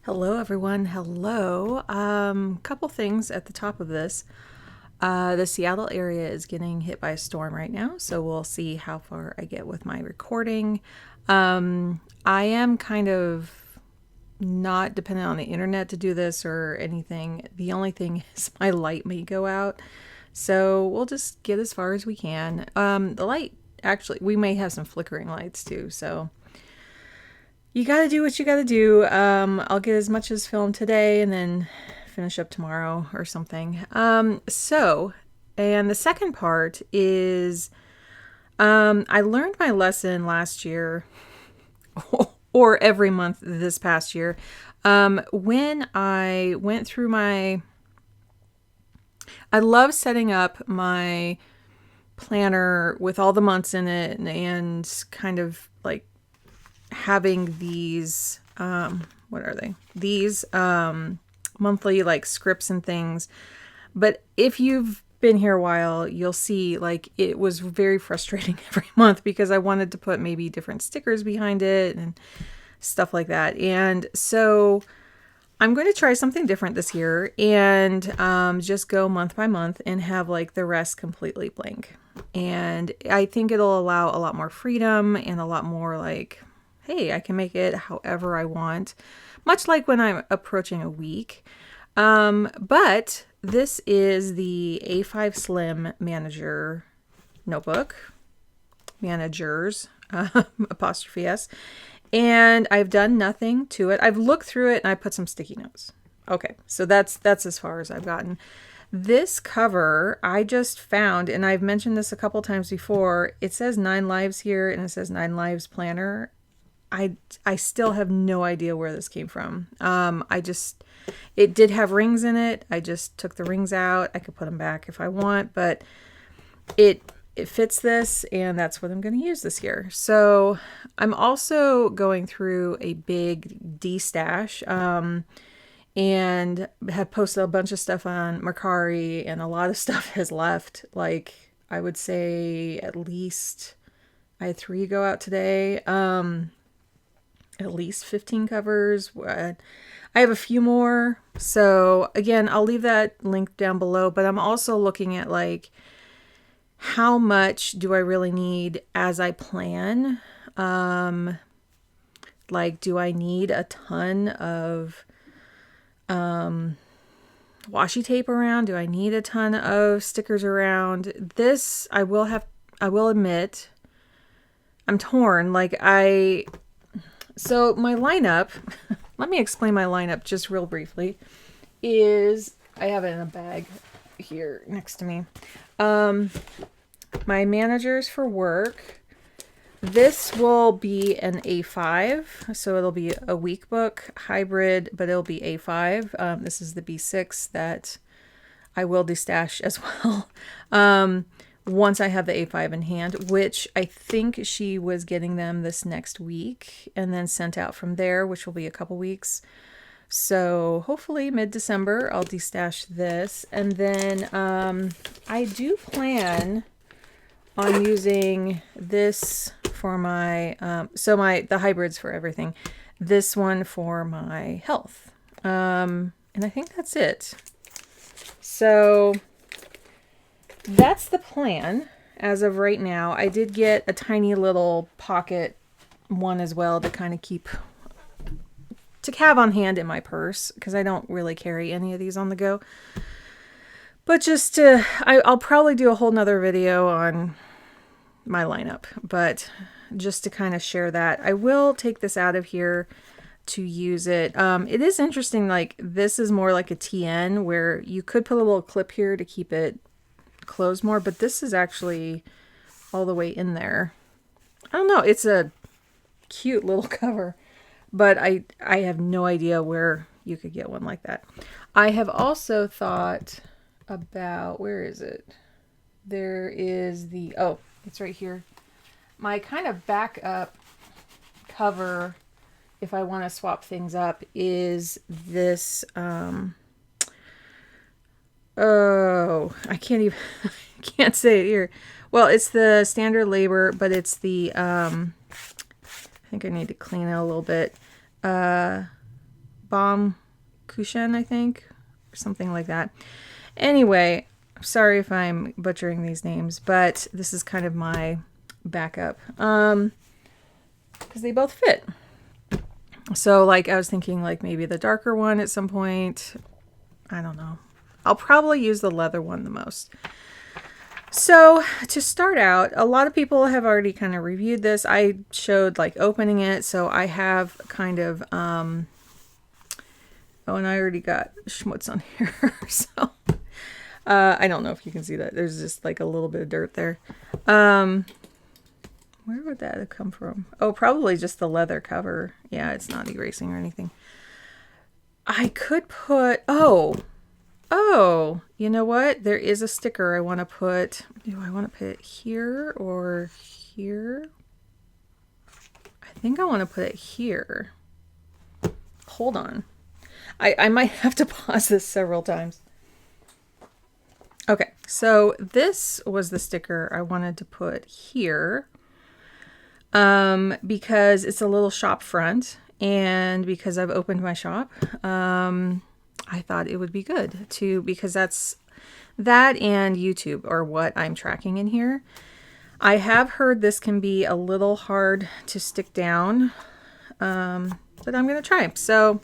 Hello everyone, hello. Couple things at the top of this. The Seattle area is getting hit by a storm right now, so we'll see how far I get with my recording. I am kind of not dependent on the internet to do this or anything. The only thing is my light may go out, so we'll just get as far as we can. The light, actually, we may have some flickering lights too, so you gotta do what you gotta do. I'll get as much as filmed today and then finish up tomorrow or something. And the second part is I learned my lesson last year or every month this past year when I went through I love setting up my planner with all the months in it and kind of like having these what are they, these monthly like scripts and things. But if you've been here a while, you'll see like it was very frustrating every month because I wanted to put maybe different stickers behind it and stuff like that. And so I'm going to try something different this year and just go month by month and have like the rest completely blank. And I think it'll allow a lot more freedom and a lot more like, hey, I can make it however I want, much like when I'm approaching a week. But this is the A5 Slim Manager notebook, managers, apostrophe S. And I've done nothing to it. I've looked through it and I put some sticky notes. Okay, so that's as far as I've gotten. This cover I just found, and I've mentioned this a couple times before. It says 9 lives here and it says 9 lives planner. I still have no idea where this came from. It did have rings in it. I just took the rings out. I could put them back if I want, but it fits this, and that's what I'm going to use this year. So I'm also going through a big de-stash, and have posted a bunch of stuff on Mercari, and a lot of stuff has left. Like, I would say at least I had 3 go out today. At least 15 covers. I have a few more. So again, I'll leave that link down below, but I'm also looking at like, how much do I really need as I plan? Like, do I need a ton of washi tape around? Do I need a ton of stickers around? This, I will admit, I'm torn. So my lineup, let me explain my lineup just real briefly, is I have it in a bag here next to me. My managers for work, this will be an A5, so it'll be a week book hybrid, but it'll be A5. This is the B6 that I will destash as well. Once I have the A5 in hand, which I think she was getting them this next week and then sent out from there, which will be a couple weeks. So hopefully mid-December I'll destash this. And then I do plan on using this for my, the hybrids for everything. This one for my health. And I think that's it. So that's the plan as of right now. I did get a tiny little pocket one as well to kind of have on hand in my purse because I don't really carry any of these on the go. But I'll probably do a whole nother video on my lineup, but just to kind of share that. I will take this out of here to use it. It is interesting, like this is more like a TN where you could put a little clip here to keep it closed more, but this is actually all the way in there. I don't know, it's a cute little cover, but I have no idea where you could get one like that. I have also thought about, where is it? There is it's right here. My kind of backup cover, if I want to swap things up, is this I can't say it here. Well, it's the standard labor, but it's the I think I need to clean it a little bit. Bomb Kushen, I think, or something like that. Anyway, sorry if I'm butchering these names, but this is kind of my backup, because they both fit. So like I was thinking like maybe the darker one at some point. I don't know. I'll probably use the leather one the most. So to start out, a lot of people have already kind of reviewed this. I showed like opening it, so I have kind of oh, and I already got schmutz on here. So I don't know if you can see that. There's just like a little bit of dirt there. Where would that have come from? Oh, probably just the leather cover. Yeah, it's not erasing or anything. I could put, oh, you know what? There is a sticker I want to put. Do I want to put it here or here? I think I want to put it here. Hold on. I might have to pause this several times. Okay, so this was the sticker I wanted to put here. Because it's a little shop front, and because I've opened my shop, I thought it would be good to, because that and YouTube are what I'm tracking in here. I have heard this can be a little hard to stick down, but I'm going to try. So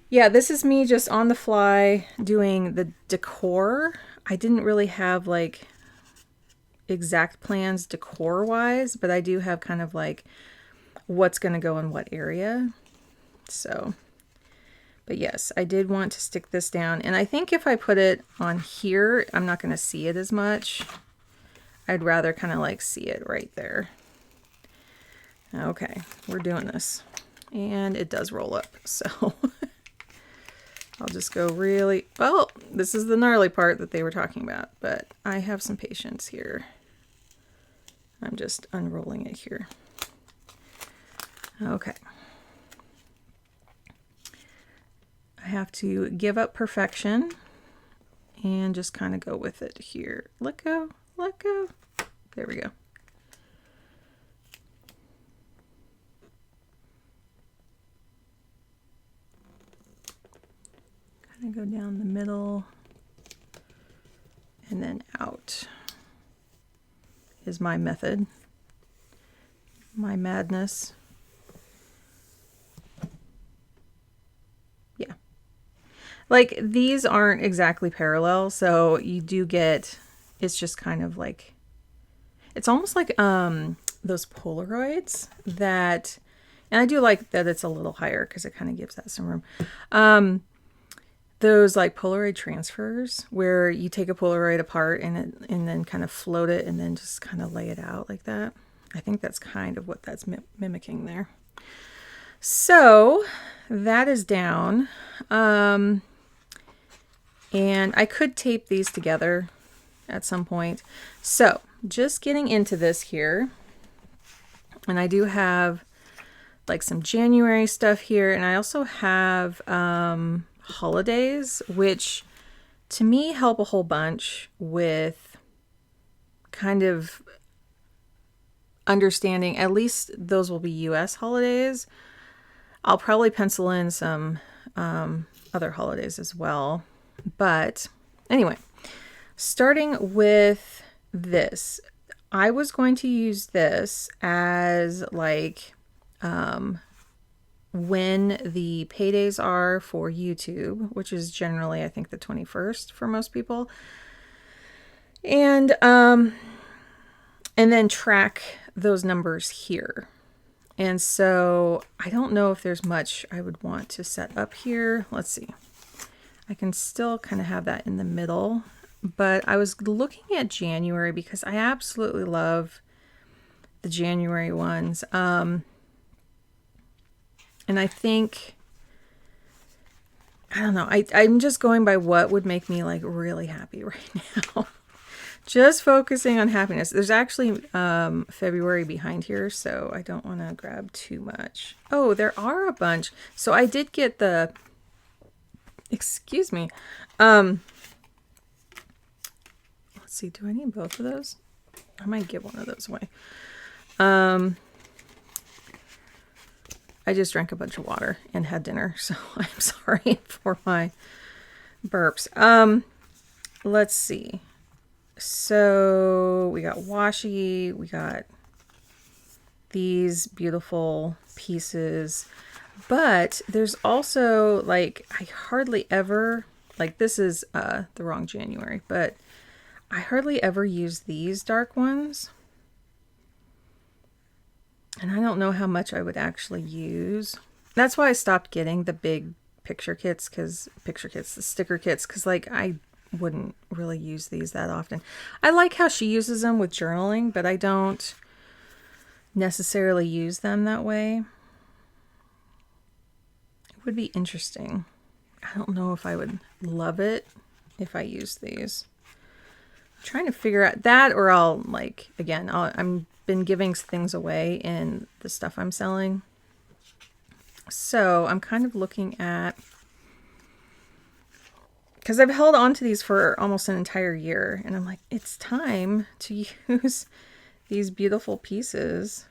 yeah, this is me just on the fly doing the decor. I didn't really have like exact plans decor wise, but I do have kind of like what's going to go in what area. So, but yes, I did want to stick this down, and I think if I put it on here, I'm not going to see it as much. I'd rather kind of like see it right there. Okay, we're doing this, and it does roll up, so I'll just go really, well, this is the gnarly part that they were talking about, but I have some patience here. I'm just unrolling it here. Okay. I have to give up perfection and just kind of go with it here. Let go, let go. There we go. Kind of go down the middle and then out is my method, my madness. Yeah. Like these aren't exactly parallel, so you do get, it's just kind of like, it's almost like those Polaroids that, and I do like that it's a little higher because it kind of gives that some room. Those like Polaroid transfers where you take a Polaroid apart and then kind of float it and then just kind of lay it out like that. I think that's kind of what that's mimicking there. So that is down. And I could tape these together at some point. So just getting into this here. And I do have like some January stuff here. And I also have holidays, which to me help a whole bunch with kind of understanding, at least those will be US holidays. I'll probably pencil in some other holidays as well. But anyway, starting with this, I was going to use this as like when the paydays are for YouTube, which is generally, I think, the 21st for most people. And then track those numbers here. And so I don't know if there's much I would want to set up here. Let's see. I can still kind of have that in the middle, but I was looking at January because I absolutely love the January ones. And I think, I don't know, I'm just going by what would make me like really happy right now. Just focusing on happiness. There's actually February behind here, so I don't want to grab too much. Oh, there are a bunch. So I did get the, excuse me. Let's see, do I need both of those? I might give one of those away. I just drank a bunch of water and had dinner, so I'm sorry for my burps. Let's see. So we got washi, we got these beautiful pieces, but there's also like, I hardly ever, like this is the wrong January, but I hardly ever use these dark ones. And I don't know how much I would actually use. That's why I stopped getting the big picture kits, the sticker kits, because like I wouldn't really use these that often. I like how she uses them with journaling, but I don't necessarily use them that way. It would be interesting. I don't know if I would love it if I use these. I'm trying to figure out that, or I'll like, again, I'm been giving things away in the stuff I'm selling. So I'm kind of looking at, because I've held on to these for almost an entire year, and I'm like, it's time to use these beautiful pieces.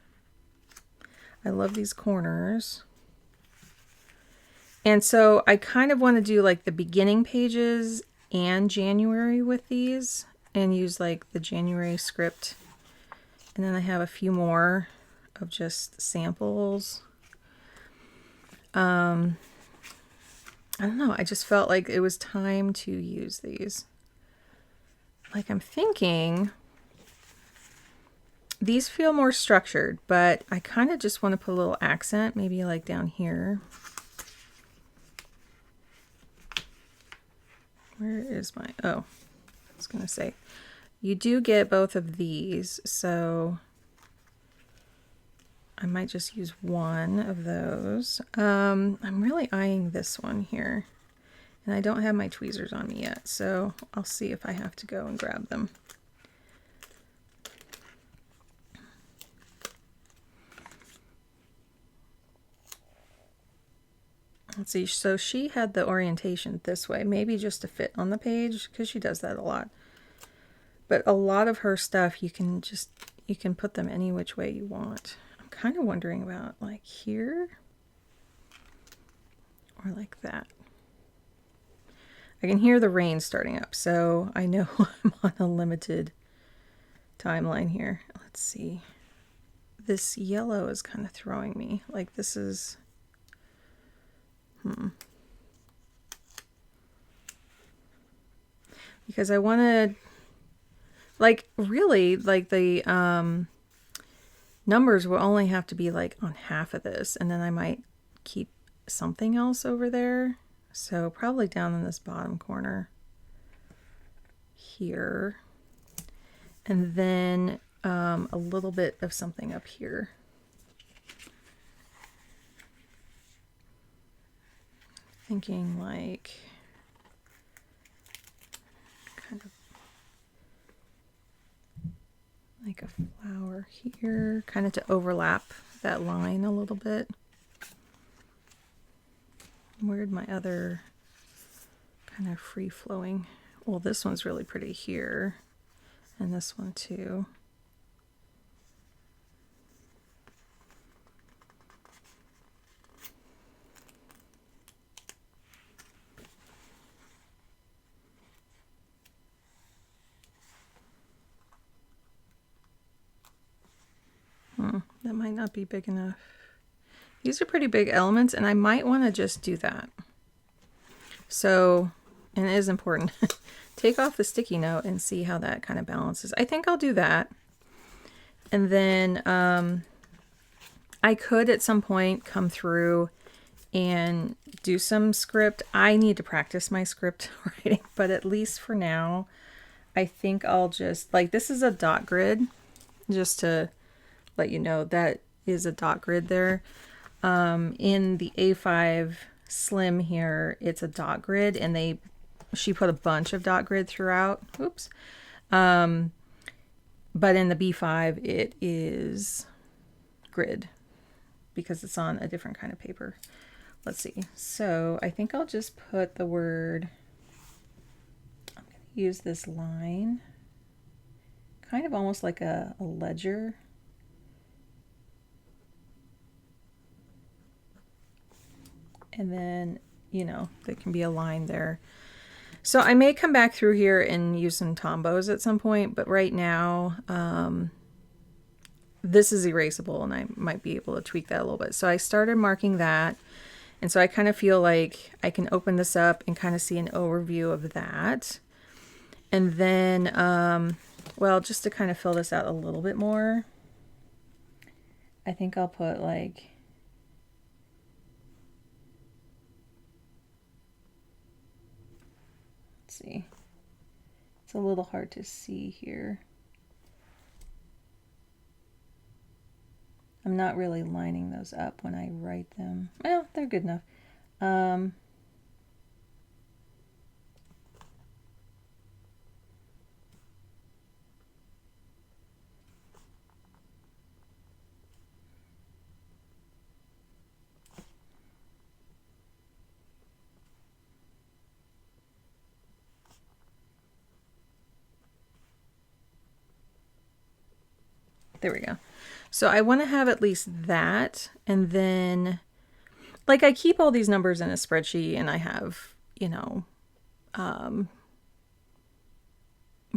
I love these corners. And so I kind of want to do like the beginning pages and January with these, and use like the January script. And then I have a few more of just samples. I don't know. I just felt like it was time to use these. Like I'm thinking these feel more structured, but I kind of just want to put a little accent, maybe like down here. Where is my, oh, I was going to say, you do get both of these, so I might just use one of those. I'm really eyeing this one here, and I don't have my tweezers on me yet, so I'll see if I have to go and grab them. Let's see, so she had the orientation this way, maybe just to fit on the page, because she does that a lot. But a lot of her stuff, you can put them any which way you want. I'm kind of wondering about like here or like that. I can hear the rain starting up, so I know I'm on a limited timeline here. Let's see. This yellow is kind of throwing me. Like this is, because I wanted, like, really, like the numbers will only have to be like on half of this, and then I might keep something else over there. So probably down in this bottom corner here, and then a little bit of something up here. Thinking like kind of like a flower here, kind of to overlap that line a little bit. Where'd my other kind of free-flowing, well, this one's really pretty here, and this one too. That might not be big enough. These are pretty big elements, and I might want to just do that. So, and it is important, take off the sticky note and see how that kind of balances. I think I'll do that. And then I could at some point come through and do some script. I need to practice my script writing, but at least for now, I think I'll just, like, this is a dot grid, just to let you know that is a dot grid there. In the A5 Slim here, it's a dot grid, and she put a bunch of dot grid throughout. Oops. But in the B5, it is grid because it's on a different kind of paper. Let's see. So I think I'll just put the word, I'm going to use this line, kind of almost like a ledger. And then, you know, there can be a line there. So I may come back through here and use some Tombos at some point, but right now, this is erasable and I might be able to tweak that a little bit. So I started marking that. And so I kind of feel like I can open this up and kind of see an overview of that. And then, well, just to kind of fill this out a little bit more, I think I'll put like, let's see, it's a little hard to see here. I'm not really lining those up when I write them. Well, they're good enough. There we go. So I want to have at least that, and then like I keep all these numbers in a spreadsheet and I have, you know,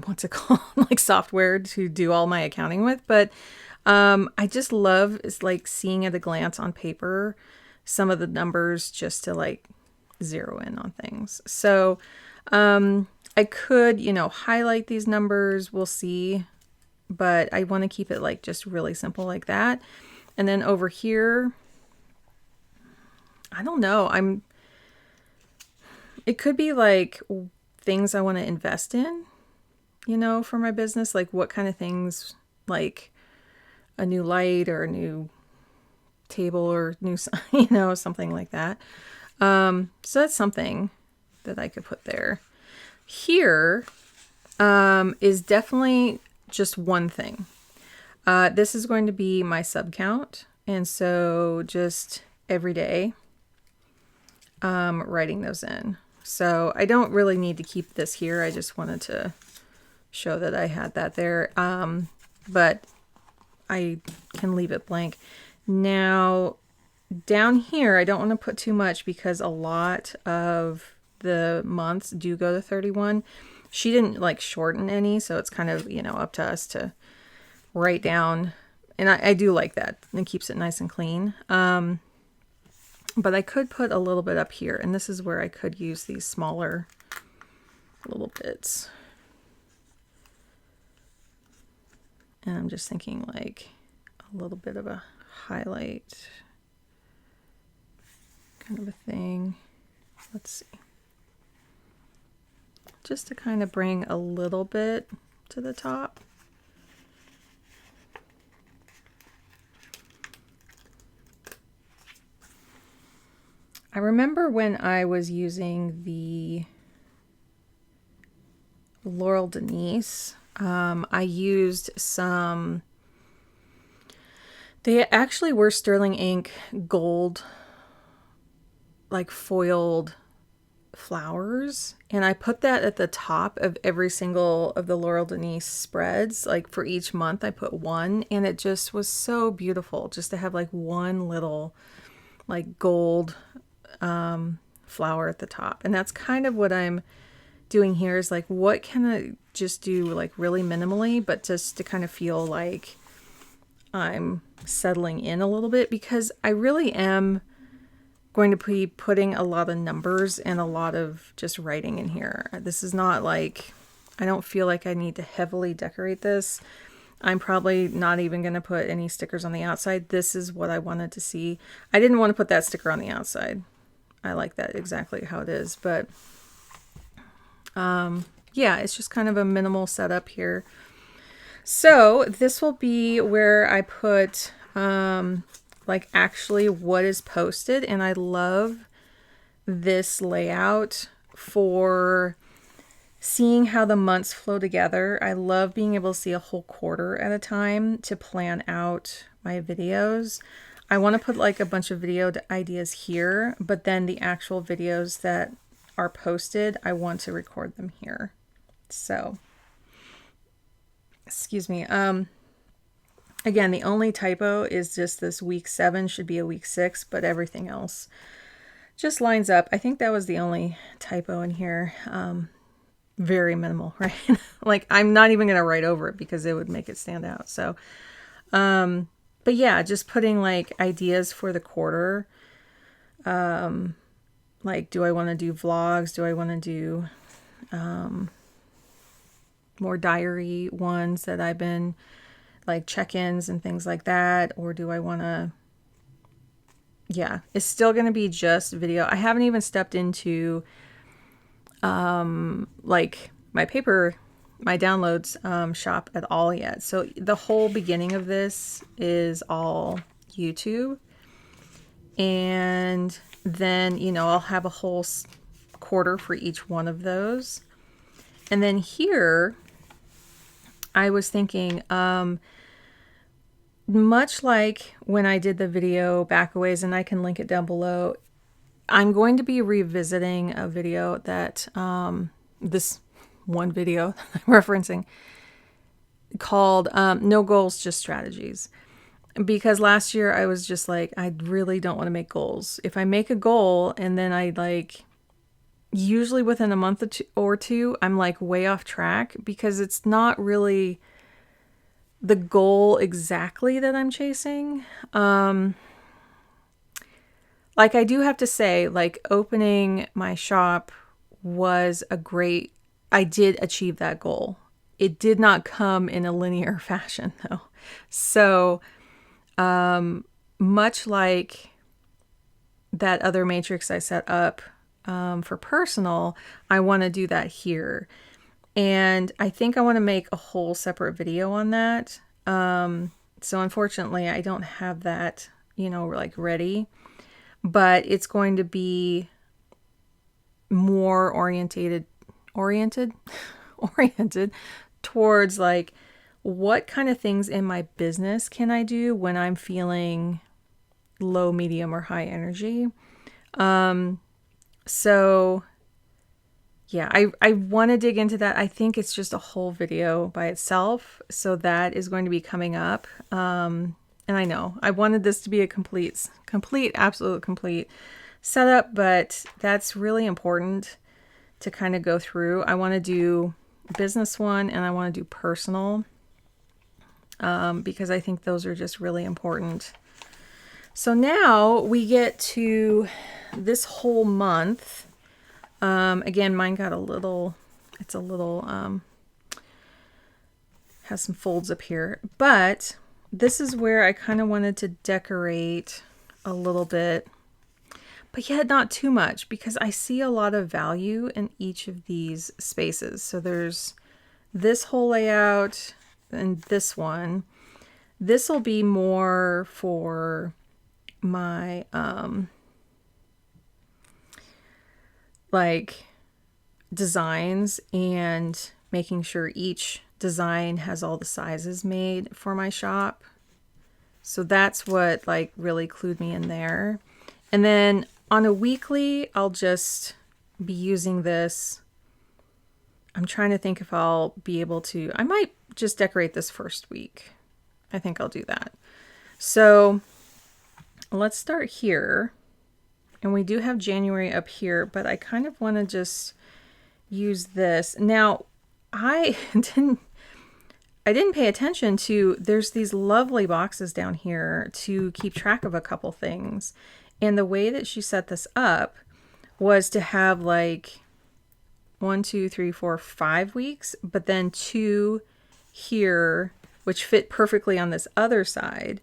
what's it called? Like software to do all my accounting with, but I just love is like seeing at a glance on paper some of the numbers just to like zero in on things. So I could, you know, highlight these numbers, we'll see, but I want to keep it like just really simple like that. And then over here, I don't know, it could be like things I want to invest in, you know, for my business, like what kind of things, like a new light or a new table or new, you know, something like that. So that's something that I could put there. Here is definitely just one thing. This is going to be my sub count. And so just every day, writing those in. So I don't really need to keep this here. I just wanted to show that I had that there. But I can leave it blank. Now down here, I don't want to put too much because a lot of the months do go to 31. She didn't like shorten any, so it's kind of, you know, up to us to write down. And I do like that. It keeps it nice and clean. But I could put a little bit up here, and this is where I could use these smaller little bits. And I'm just thinking like a little bit of a highlight kind of a thing. Let's see. Just to kind of bring a little bit to the top. I remember when I was using the Laurel Denise, I used some, they actually were sterling ink gold, like foiled flowers, and I put that at the top of every single of the Laurel Denise spreads. Like for each month I put one, and it just was so beautiful just to have like one little like gold flower at the top. And that's kind of what I'm doing here, is like what can I just do like really minimally, but just to kind of feel like I'm settling in a little bit, because I really am going to be putting a lot of numbers and a lot of just writing in here. This is not like, I don't feel like I need to heavily decorate this. I'm probably not even going to put any stickers on the outside. This is what I wanted to see. I didn't want to put that sticker on the outside. I like that exactly how it is, but yeah, it's just kind of a minimal setup here. So this will be where I put like actually what is posted, and I love this layout for seeing how the months flow together. I love being able to see a whole quarter at a time to plan out my videos. I want to put like a bunch of video ideas here, but then the actual videos that are posted, I want to record them here. So, excuse me. Again, the only typo is just this week 7 should be a week 6, but everything else just lines up. I think that was the only typo in here. Very minimal, right? Like I'm not even going to write over it because it would make it stand out. So, but yeah, just putting like ideas for the quarter. Like, do I want to do vlogs? Do I want to do more diary ones that I've been like check-ins and things like that? Or do I want to, yeah, it's still going to be just video. I haven't even stepped into like my downloads shop at all yet. So the whole beginning of this is all YouTube. And then, you know, I'll have a whole quarter for each one of those. And then here, I was thinking, much like when I did the video Backaways, and I can link it down below, I'm going to be revisiting a video that, this one video I'm referencing, called No Goals, Just Strategies. Because last year I was just like, I really don't want to make goals. If I make a goal and then I like, usually within a month or two, I'm like way off track because it's not really the goal exactly that I'm chasing. Like I do have to say, like opening my shop was I did achieve that goal. It did not come in a linear fashion though. So, much like that other matrix I set up for personal, I want to do that here. And I think I want to make a whole separate video on that. So unfortunately, I don't have that, you know, like ready. But it's going to be more oriented towards like, what kind of things in my business can I do when I'm feeling low, medium, or high energy? So yeah, I want to dig into that. I think it's just a whole video by itself. So that is going to be coming up. And I know I wanted this to be a absolute complete setup, but that's really important to kind of go through. I want to do business one and I want to do personal. Because I think those are just really important. So now we get to this whole month. Again, mine got has some folds up here, but this is where I kind of wanted to decorate a little bit, but yet not too much because I see a lot of value in each of these spaces. So there's this whole layout, and this one. This will be more for my like designs and making sure each design has all the sizes made for my shop. So that's what like really clued me in there. And then on a weekly, I'll just be using this. I'm trying to think if I'll be able to, I might just decorate this first week. I think I'll do that. So let's start here. And we do have January up here, but I kind of want to just use this. Now, I didn't pay attention to, there's these lovely boxes down here to keep track of a couple things. And the way that she set this up was to have like 1, 2, 3, 4, 5 weeks, but then 2 here, which fit perfectly on this other side.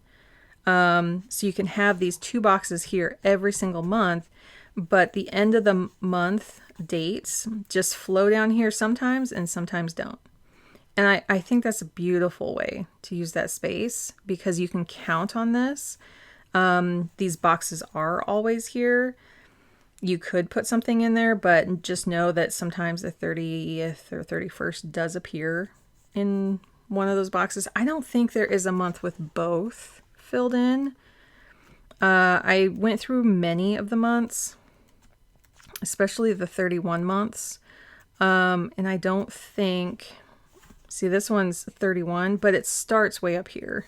So you can have these 2 boxes here every single month, but the end of the month dates just flow down here sometimes and sometimes don't. And I think that's a beautiful way to use that space because you can count on this. These boxes are always here. You could put something in there, but just know that sometimes the 30th or 31st does appear in one of those boxes. I don't think there is a month with both filled in. I went through many of the months, especially the 31 months. And I don't think, see, this one's 31, but it starts way up here.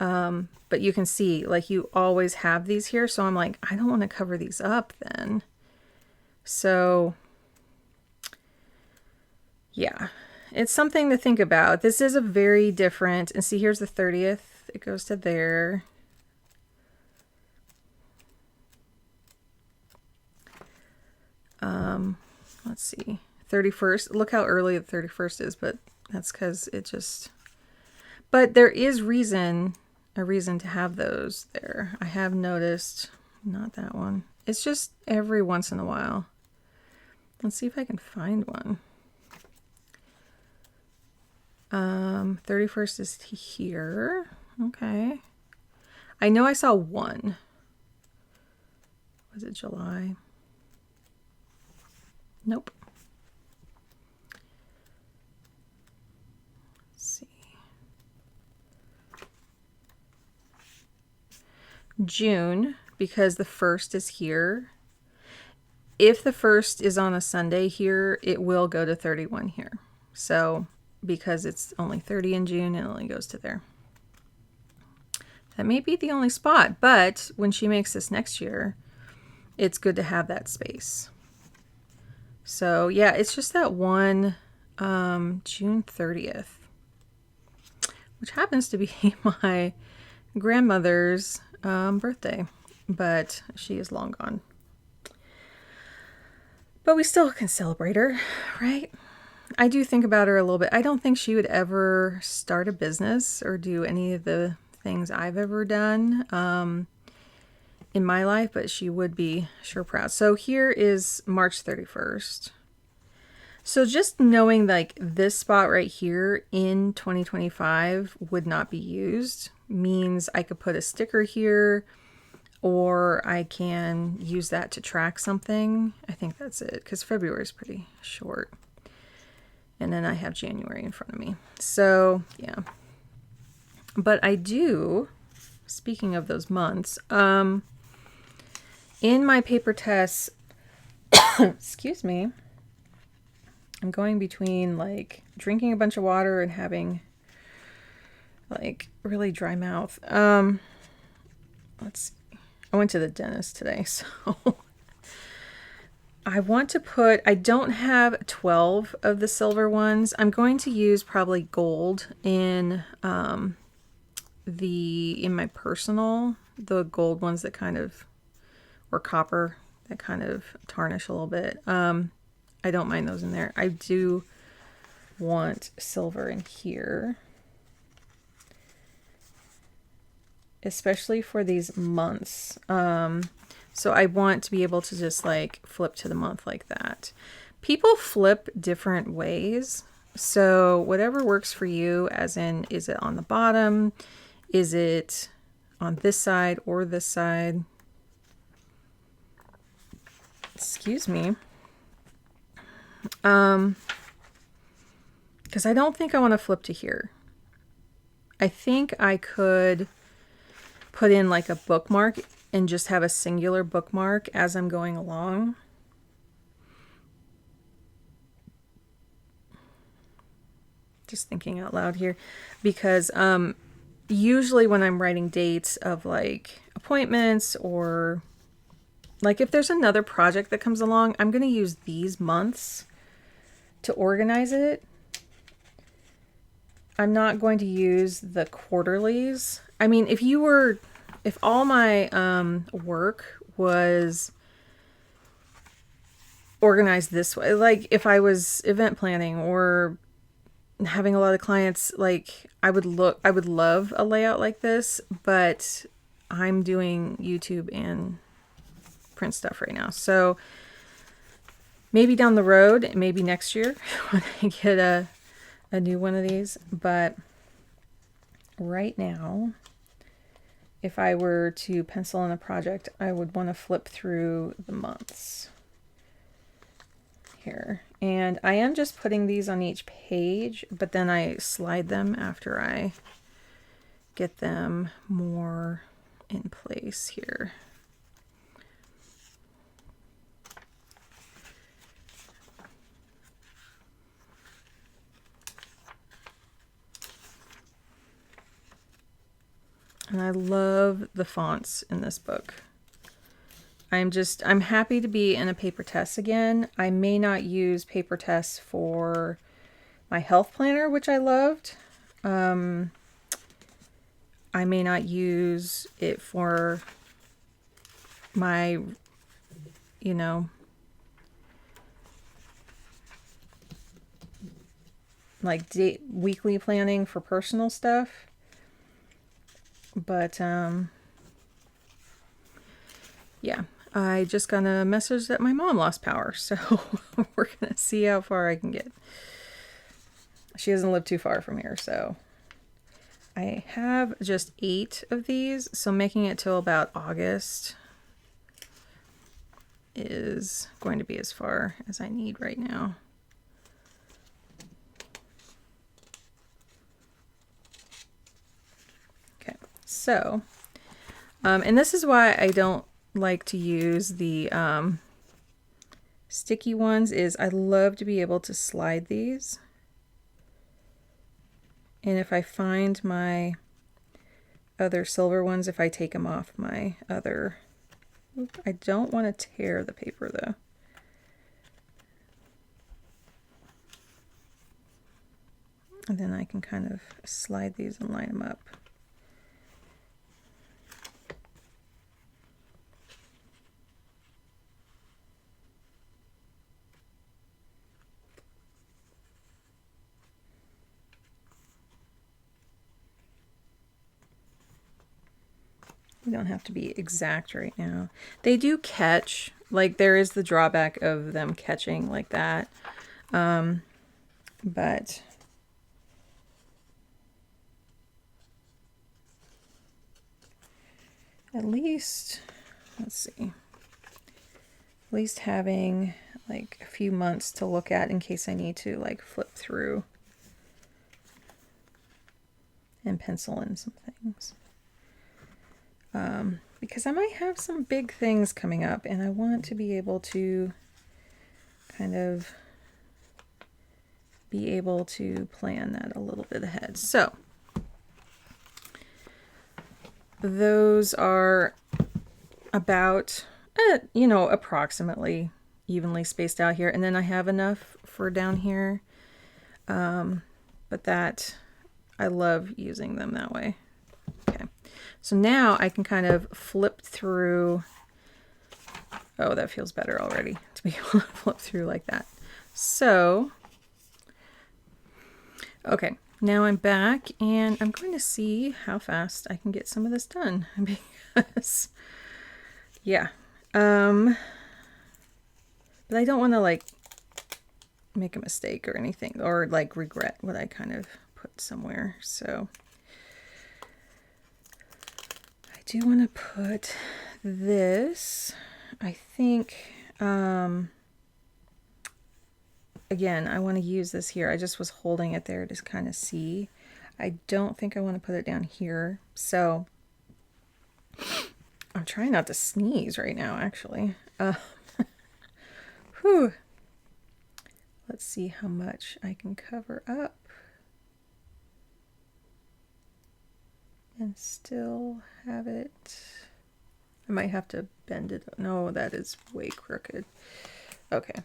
But you can see, like, you always have these here. So I'm like, I don't want to cover these up then. So yeah, it's something to think about. This is a very different, and see, here's the 30th. It goes to there. Let's see, 31st. Look how early the 31st is, but that's because it just, but there is a reason to have those there. I have noticed, not that one. It's just every once in a while. Let's see if I can find one. 31st is here. Okay. I know I saw one. Was it July? Nope. Let's see. June, because the 1st is here. If the 1st is on a Sunday here, it will go to 31 here. So, because it's only 30 in June, it only goes to there. That may be the only spot, but when she makes this next year, it's good to have that space. So yeah, it's just that one June 30th, which happens to be my grandmother's birthday, but she is long gone. But we still can celebrate her, right? I do think about her a little bit. I don't think she would ever start a business or do any of the things I've ever done in my life, but she would be sure proud. So here is March 31st. So just knowing like this spot right here in 2025 would not be used means I could put a sticker here, or I can use that to track something. I think that's it, because February is pretty short. And then I have January in front of me. So yeah. But I do, speaking of those months, in my Papertess, excuse me, I'm going between like drinking a bunch of water and having like really dry mouth. Let's see. I went to the dentist today, so I want to put, I don't have 12 of the silver ones. I'm going to use probably gold in in my personal, the gold ones that kind of, or copper that kind of tarnish a little bit. I don't mind those in there. I do want silver in here, especially for these months. So I want to be able to just like flip to the month like that. People flip different ways. So whatever works for you, as in, is it on the bottom? Is it on this side or this side? Excuse me. Because I don't think I want to flip to here. I think I could put in like a bookmark and just have a singular bookmark as I'm going along. Just thinking out loud here, because usually when I'm writing dates of like appointments, or like if there's another project that comes along, I'm going to use these months to organize it. I'm not going to use the quarterlies. I mean, if all my work was organized this way, like if I was event planning or having a lot of clients, like I would love a layout like this, but I'm doing YouTube and print stuff right now. So maybe down the road, maybe next year when I get a new one of these, but right now, if I were to pencil in a project, I would want to flip through the months here. And I am just putting these on each page, but then I slide them after I get them more in place here. And I love the fonts in this book. I'm happy to be in a Papertess again. I may not use Papertess for my health planner, which I loved. I may not use it for my, you know, like weekly planning for personal stuff. But, yeah, I just got a message that my mom lost power. So we're going to see how far I can get. She doesn't live too far from here, so I have just 8 of these. So making it till about August is going to be as far as I need right now. Okay, so, and this is why I don't like to use the sticky ones, is I love to be able to slide these. And if I find my other silver ones, if I take them off my other, I don't want to tear the paper though. And then I can kind of slide these and line them up. You don't have to be exact right now. They do catch, like there is the drawback of them catching like that. But at least, let's see, at least having like a few months to look at in case I need to like flip through and pencil in some things. Because I might have some big things coming up and I want to be able to kind of be able to plan that a little bit ahead. So those are about, you know, approximately evenly spaced out here. And then I have enough for down here. But that, I love using them that way. Okay. So now I can kind of flip through. Oh, that feels better already to be able to flip through like that. So, okay, now I'm back and I'm going to see how fast I can get some of this done because, yeah. But I don't want to like make a mistake or anything or like regret what I kind of put somewhere. So I do want to put this, I think, again, I want to use this here. I just was holding it there to kind of see. I don't think I want to put it down here. So I'm trying not to sneeze right now, actually. Whew. Let's see how much I can cover up and still have it. I might have to bend it. No, that is way crooked. Okay.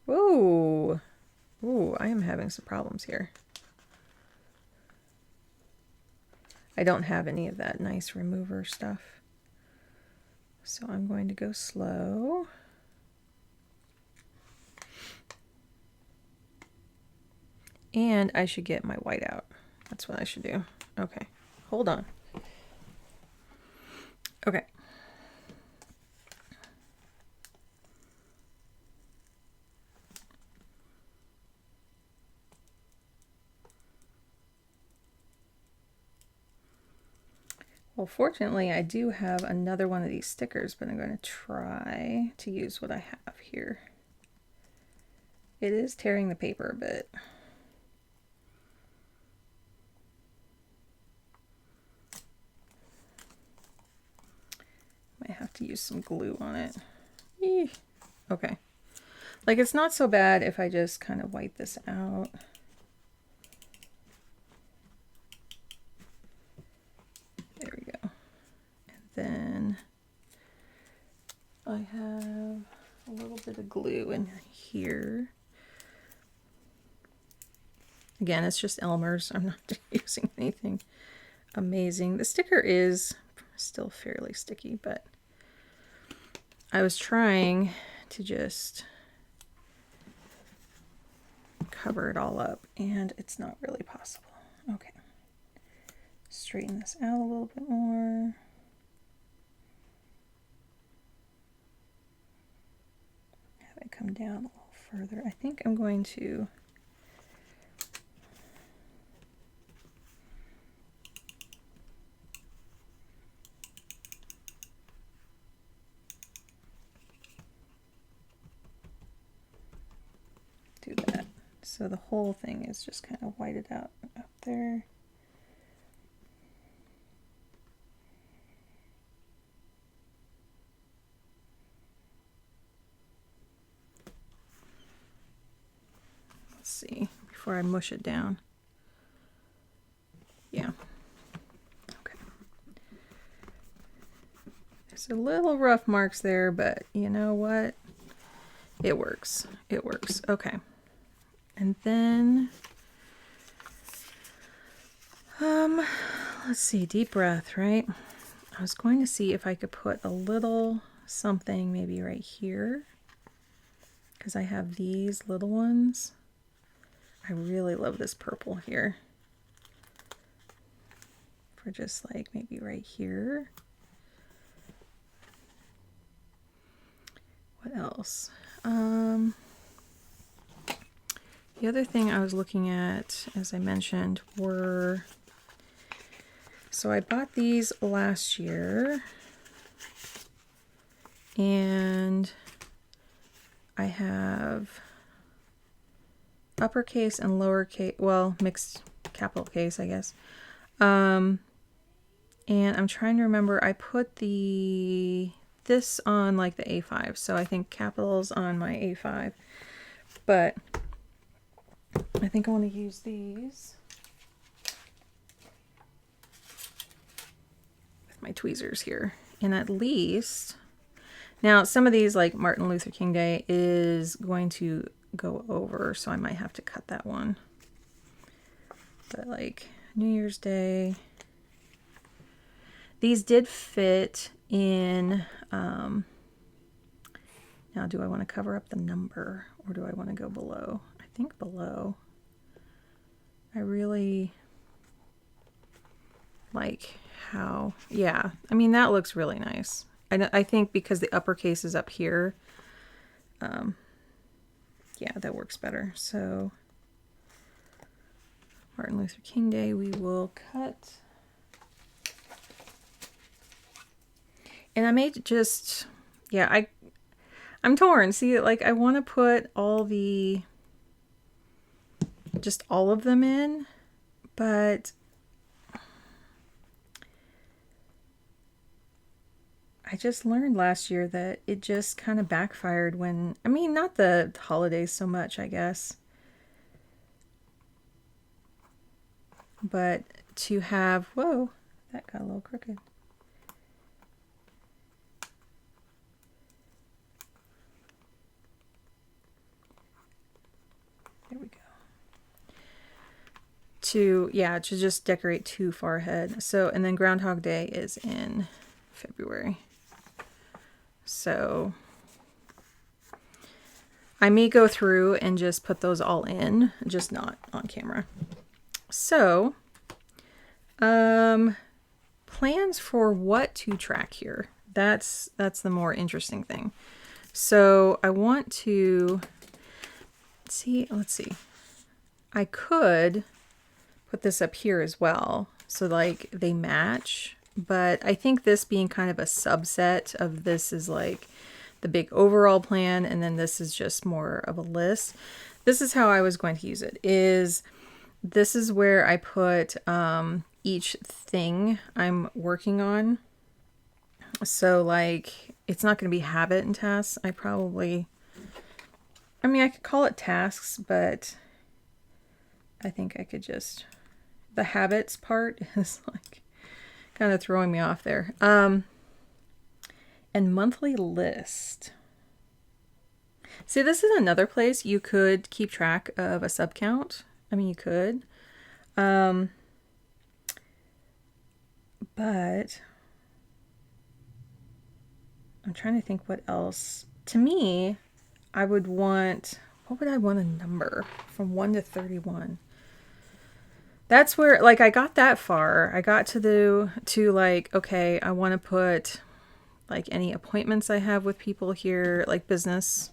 Whoa. Ooh, I am having some problems here. I don't have any of that nice remover stuff. So I'm going to go slow. And I should get my white out. That's what I should do. Okay, hold on. Okay. Well, fortunately, I do have another one of these stickers, but I'm going to try to use what I have here. It is tearing the paper a bit. Might have to use some glue on it. Eeh. Okay. Like, it's not so bad if I just kind of wipe this out. I have a little bit of glue in here. Again, it's just Elmer's. I'm not using anything amazing. The sticker is still fairly sticky, but I was trying to just cover it all up, and it's not really possible. Okay. Straighten this out a little bit more. Have it come down a little further. I think I'm going to do that. So the whole thing is just kind of whited out up there. Let's see, before I mush it down. Yeah. Okay. There's a little rough marks there, but you know what? It works. It works. Okay. And then, let's see, deep breath, right? I was going to see if I could put a little something maybe right here, because I have these little ones. I really love this purple here. For just like maybe right here. What else? The other thing I was looking at, as I mentioned, were, so I bought these last year, and I have uppercase and lowercase, well, mixed capital case, I guess. And I'm trying to remember, I put this on like the A5, so I think capitals on my A5, but I think I want to use these with my tweezers here. And at least, now some of these, like Martin Luther King Day, is going to go over, so I might have to cut that one. But like New Year's Day, these did fit in. Now, do I want to cover up the number, or do I want to go below? I think below. I really like how, yeah, I mean, that looks really nice. I think because the uppercase is up here, yeah, that works better. So Martin Luther King Day, we will cut. And I may just, yeah, I'm torn. See, like I want to put all just all of them in, but I just learned last year that it just kind of backfired when, I mean, not the holidays so much, I guess, but to have, whoa, that got a little crooked. There we go. To just decorate too far ahead. So, and then Groundhog Day is in February. So I may go through and just put those all in, just not on camera. So, plans for what to track here. That's the more interesting thing. So I want to see, let's see. I could put this up here as well, so like they match, but I think this being kind of a subset of this is like the big overall plan, and then this is just more of a list. This is how I was going to use it, this is where I put each thing I'm working on. So like, it's not going to be habit and tasks. I mean, I could call it tasks, but I think I could just, the habits part is like kind of throwing me off there. And monthly list. See, this is another place you could keep track of a sub count. I mean, you could. But I'm trying to think what else. To me, I would want, what would I want a number from 1 to 31? That's where, like, I got that far. I got to like, okay, I want to put like any appointments I have with people here, like business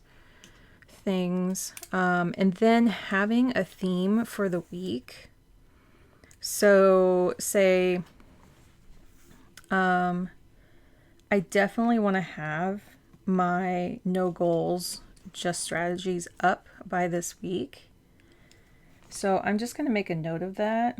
things. And then having a theme for the week. So say, I definitely want to have my no goals, just strategies up by this week. So I'm just going to make a note of that.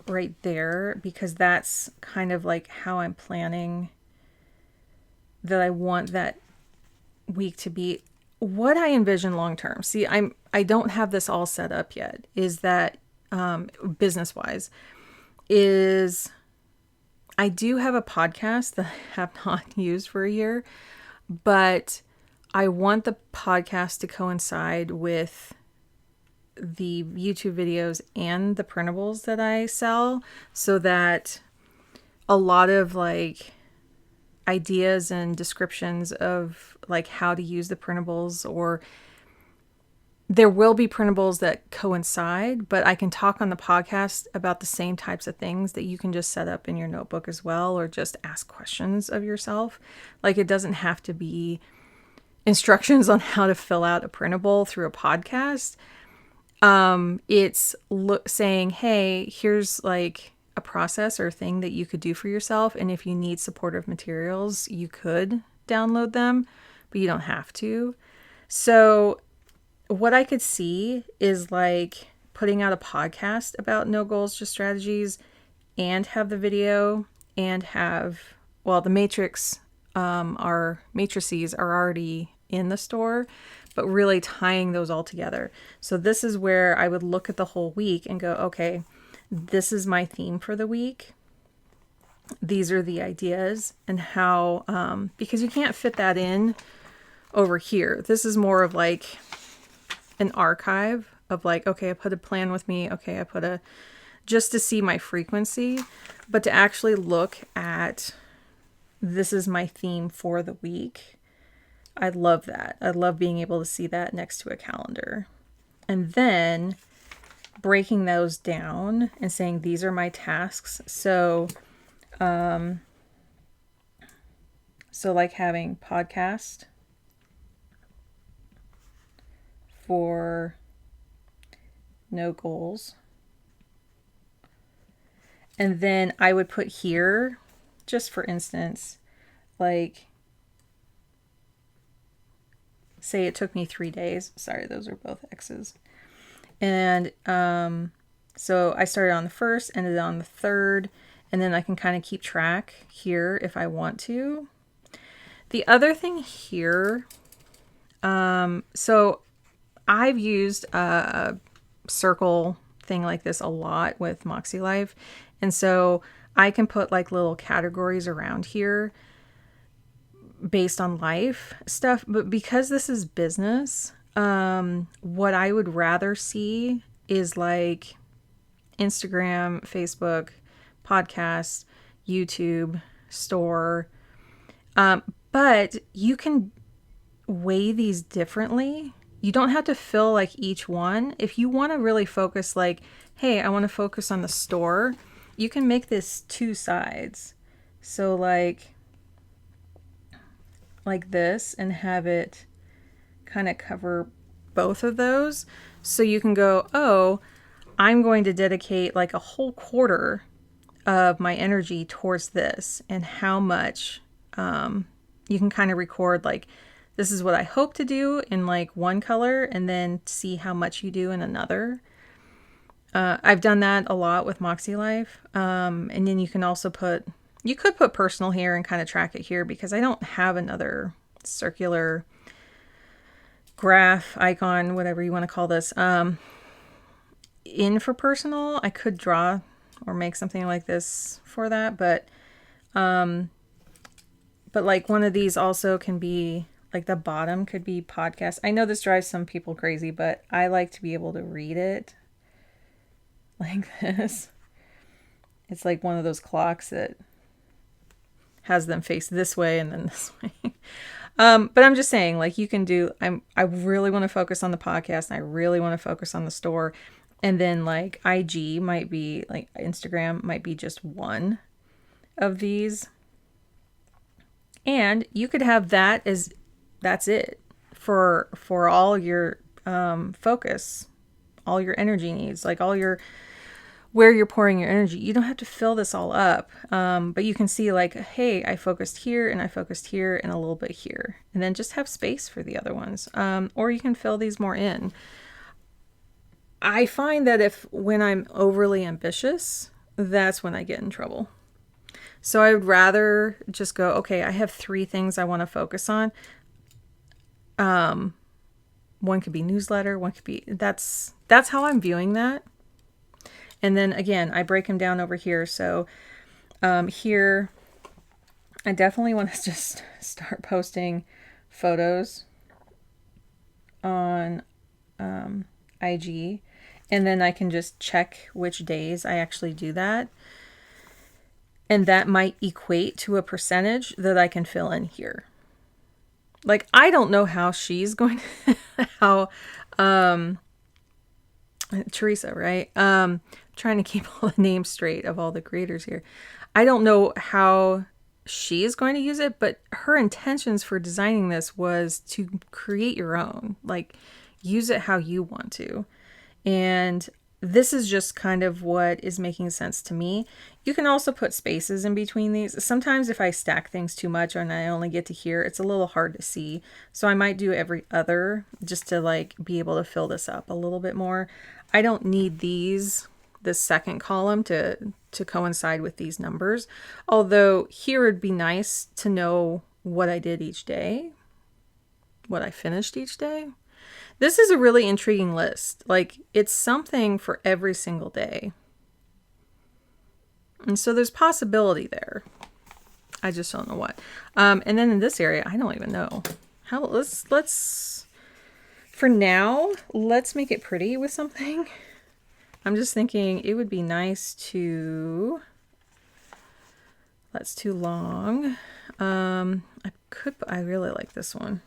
Right there, because that's kind of like how I'm planning that I want that week to be. What I envision long term. See, I don't have this all set up yet. Is that business wise? Is I do have a podcast that I have not used for a year, but I want the podcast to coincide with the YouTube videos and the printables that I sell, so that a lot of like ideas and descriptions of like how to use the printables, or there will be printables that coincide, but I can talk on the podcast about the same types of things that you can just set up in your notebook as well, or just ask questions of yourself. Like, it doesn't have to be instructions on how to fill out a printable through a podcast. It's saying, hey, here's like a process or thing that you could do for yourself. And if you need supportive materials, you could download them, but you don't have to. So what I could see is like putting out a podcast about no goals, just strategies, and have the video, and have, well, the matrices are already in the store, but really tying those all together. So this is where I would look at the whole week and go, okay, this is my theme for the week. These are the ideas, and how, because you can't fit that in over here. This is more of like an archive of like, okay, I put a plan with me. Okay, I put just to see my frequency, but to actually look at, this is my theme for the week. I love that. I love being able to see that next to a calendar. And then breaking those down and saying, these are my tasks. So like having podcast for no goals. And then I would put here, just for instance, like, say it took me 3 days. Sorry, those are both X's. And so I started on the 1st, ended on the 3rd, and then I can kind of keep track here if I want to. The other thing here, so I've used a circle thing like this a lot with Moxie Life. And so I can put like little categories around here based on life stuff. But because this is business, what I would rather see is like Instagram, Facebook, podcast, YouTube, store. But you can weigh these differently. You don't have to fill like each one. If you want to really focus, like, hey, I want to focus on the store, you can make this 2 sides. So like this, and have it kind of cover both of those. So you can go, oh, I'm going to dedicate like a whole quarter of my energy towards this, and how much, you can kind of record like, this is what I hope to do in like one color, and then see how much you do in another. I've done that a lot with Moxie Life. And then you can also you could put personal here and kind of track it here, because I don't have another circular graph icon, whatever you want to call this, in for personal. I could draw or make something like this for that, but like one of these also can be like the bottom could be podcast. I know this drives some people crazy, but I like to be able to read it like this. It's like one of those clocks that has them face this way and then this way. But I'm just saying, like, you can do, I really want to focus on the podcast, and I really want to focus on the store. And then like IG might be, like Instagram might be just one of these. And you could have that as, that's it for all your focus, all your energy needs, like all your, where you're pouring your energy. You don't have to fill this all up, but you can see like, hey, I focused here and I focused here and a little bit here, and then just have space for the other ones. Or you can fill these more in. I find that when I'm overly ambitious, that's when I get in trouble. So I would rather just go, okay, I have 3 things I want to focus on. One could be newsletter, one could be, that's how I'm viewing that. And then again, I break them down over here. So here, I definitely want to just start posting photos on IG. And then I can just check which days I actually do that. And that might equate to a percentage that I can fill in here. Like, I don't know how she's going to, how, Teresa, right? Trying to keep all the names straight of all the creators here. I don't know how she is going to use it, but her intentions for designing this was to create your own, like use it how you want to. And this is just kind of what is making sense to me. You can also put spaces in between these. Sometimes if I stack things too much and I only get to here, it's a little hard to see. So I might do every other just to like be able to fill this up a little bit more. I don't need this second column to coincide with these numbers. Although here would be nice to know what I did each day, what I finished each day. This is a really intriguing list. Like, it's something for every single day. And so there's possibility there. I just don't know what. And then in this area, I don't even know. Let's for now, let's make it pretty with something. I'm just thinking it would be nice to, that's too long. I really like this one.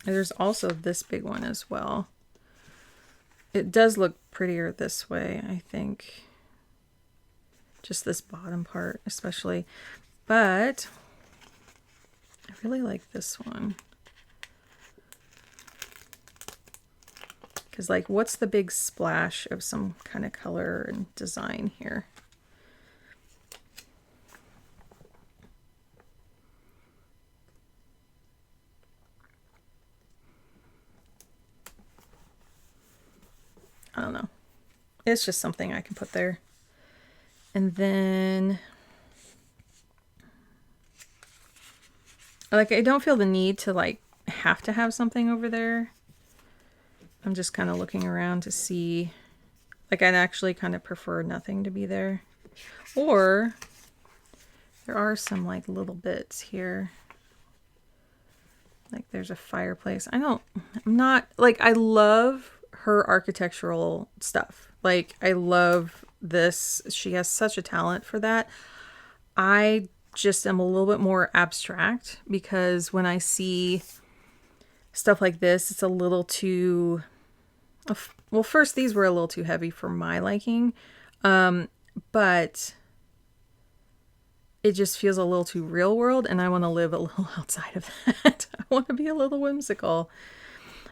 There's also this big one as well. It does look prettier this way, I think. Just this bottom part especially. But I really like this one. Because, like, what's the big splash of some kind of color and design here? I don't know. It's just something I can put there. And then, like, I don't feel the need to, like, have to have something over there. I'm just kind of looking around to see, like, I'd actually kind of prefer nothing to be there. Or there are some, like, little bits here. Like, there's a fireplace. I'm not, like, I love her architectural stuff. Like, I love this. She has such a talent for that. I just am a little bit more abstract, because when I see stuff like this, it's a little too, well, first, these were a little too heavy for my liking, but it just feels a little too real world, and I want to live a little outside of that. I want to be a little whimsical.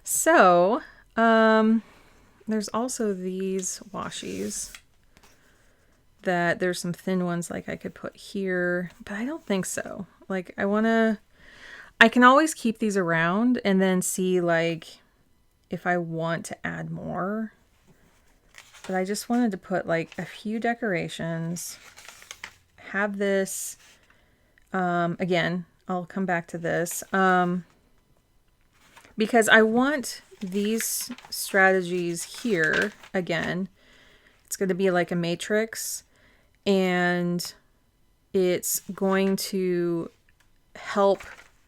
So, there's also these WASHIs that there's some thin ones like I could put here, but I don't think so. Like, I can always keep these around and then see, like, if I want to add more. But I just wanted to put, like, a few decorations, have this, again, I'll come back to this, because I want these strategies here again. It's going to be like a matrix, and it's going to help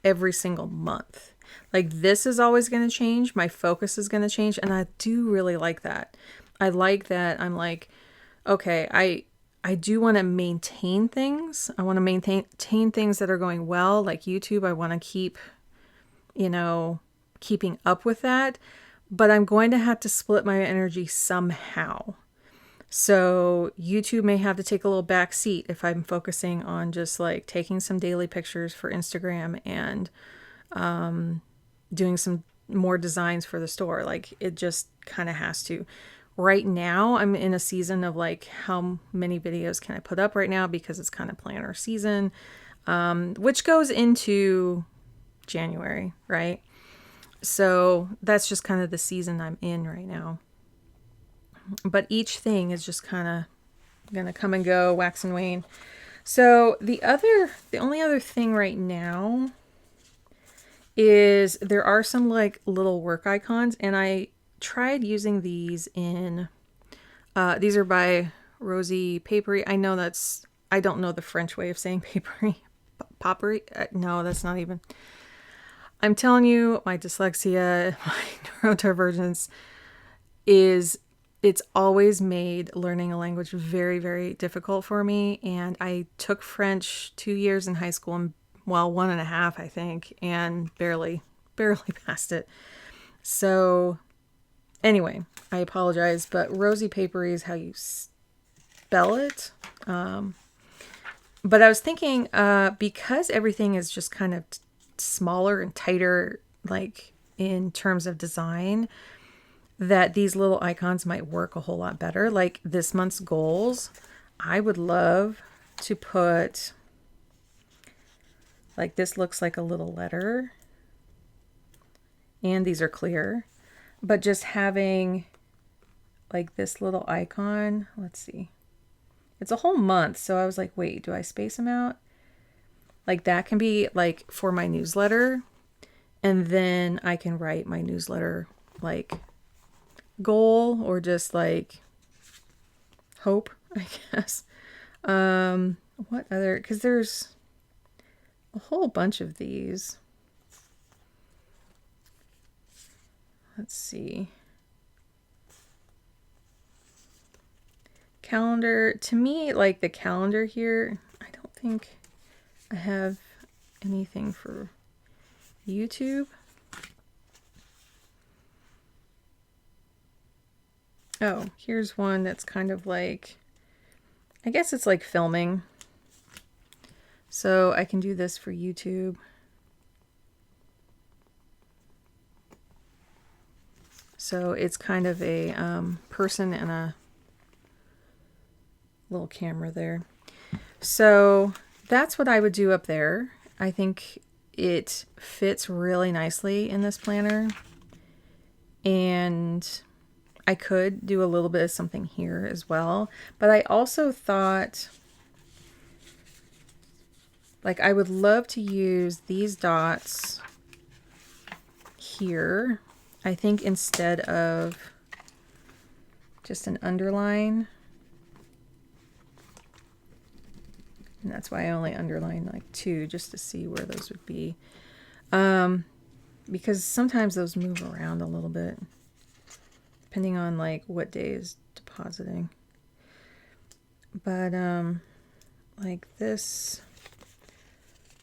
every single month. Like this is always going to change. My focus is going to change. And I do really like that. I like that. I'm like, okay, I do want to maintain things. I want to maintain things that are going well, like YouTube. I want to keep, keeping up with that. But I'm going to have to split my energy somehow. So YouTube may have to take a little back seat if I'm focusing on just like taking some daily pictures for Instagram and doing some more designs for the store. Like it just kind of has to. Right now, I'm in a season of like, how many videos can I put up right now? Because it's kind of planner season, which goes into January, right? So that's just kind of the season I'm in right now. But each thing is just kind of going to come and go, wax and wane. So the only other thing right now is there are some like little work icons, and I tried using these in, these are by Rosy Papery. I don't know the French way of saying papery. Papery? No, that's not even. I'm telling you, my dyslexia, my neurodivergence it's always made learning a language very, very difficult for me. And I took French 2 years in high school, and 1.5, I think, and barely passed it. So anyway, I apologize, but Rosy Papery is how you spell it. But I was thinking, because everything is just kind of smaller and tighter, like in terms of design, that these little icons might work a whole lot better. Like this month's goals, I would love to put, like this looks like a little letter, and these are clear, but just having like this little icon, let's see. It's a whole month. So I was like, wait, do I space them out? Like that can be like for my newsletter, and then I can write my newsletter like goal, or just like hope, I guess. What other, because there's a whole bunch of these. Let's see. Calendar, to me, like the calendar here, I don't think I have anything for YouTube. Oh, here's one that's kind of like, I guess it's like filming. So I can do this for YouTube. So it's kind of a person and a little camera there. So that's what I would do up there. I think it fits really nicely in this planner. And I could do a little bit of something here as well. But I also thought, like, I would love to use these dots here. I think instead of just an underline. And that's why I only underline like 2, just to see where those would be. Because sometimes those move around a little bit, depending on like what day is depositing. But like this,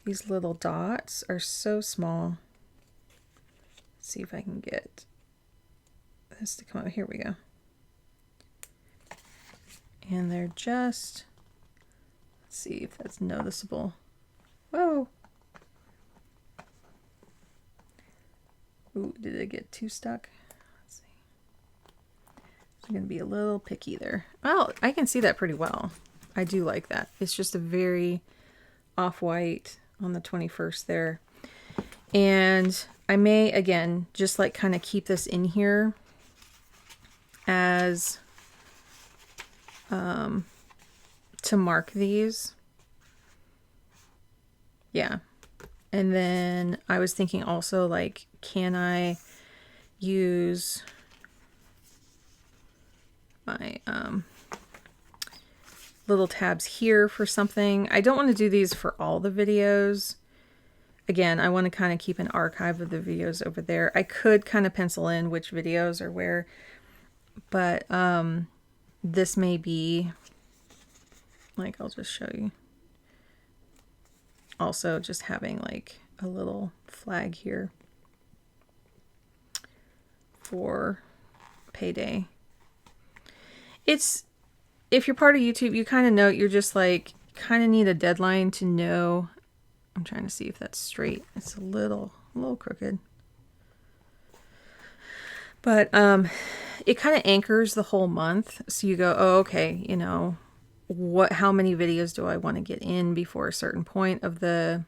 these little dots are so small. Let's see if I can get this to come out. Here we go. And they're just, let's see if that's noticeable. Whoa. Ooh, did it get too stuck? Let's see. I'm going to be a little picky there. Well, I can see that pretty well. I do like that. It's just a very off-white on the 21st there. And I may, again, just like kind of keep this in here as to mark these. Yeah. And then I was thinking also, like, can I use my little tabs here for something? I don't want to do these for all the videos. Again, I want to kind of keep an archive of the videos over there. I could kind of pencil in which videos are where, but this may be, like, I'll just show you. Also, just having like a little flag here for payday. It's, if you're part of YouTube, you kind of know, you're just like, kind of need a deadline to know. I'm trying to see if that's straight. It's a little crooked. But it kind of anchors the whole month. So you go, oh, okay, you know, how many videos do I want to get in before a certain point of the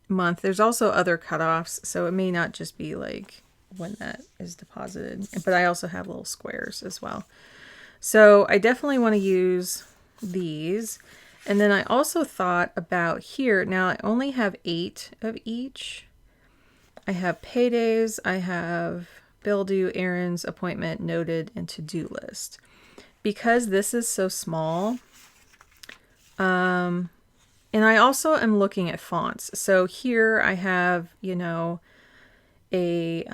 month? There's also other cutoffs, so it may not just be like when that is deposited, but I also have little squares as well. So I definitely want to use these. And then I also thought about here. Now I only have 8 of each. I have paydays, I have bill due, errands, appointment, noted, and to-do list. Because this is so small, and I also am looking at fonts. So here I have, you know, a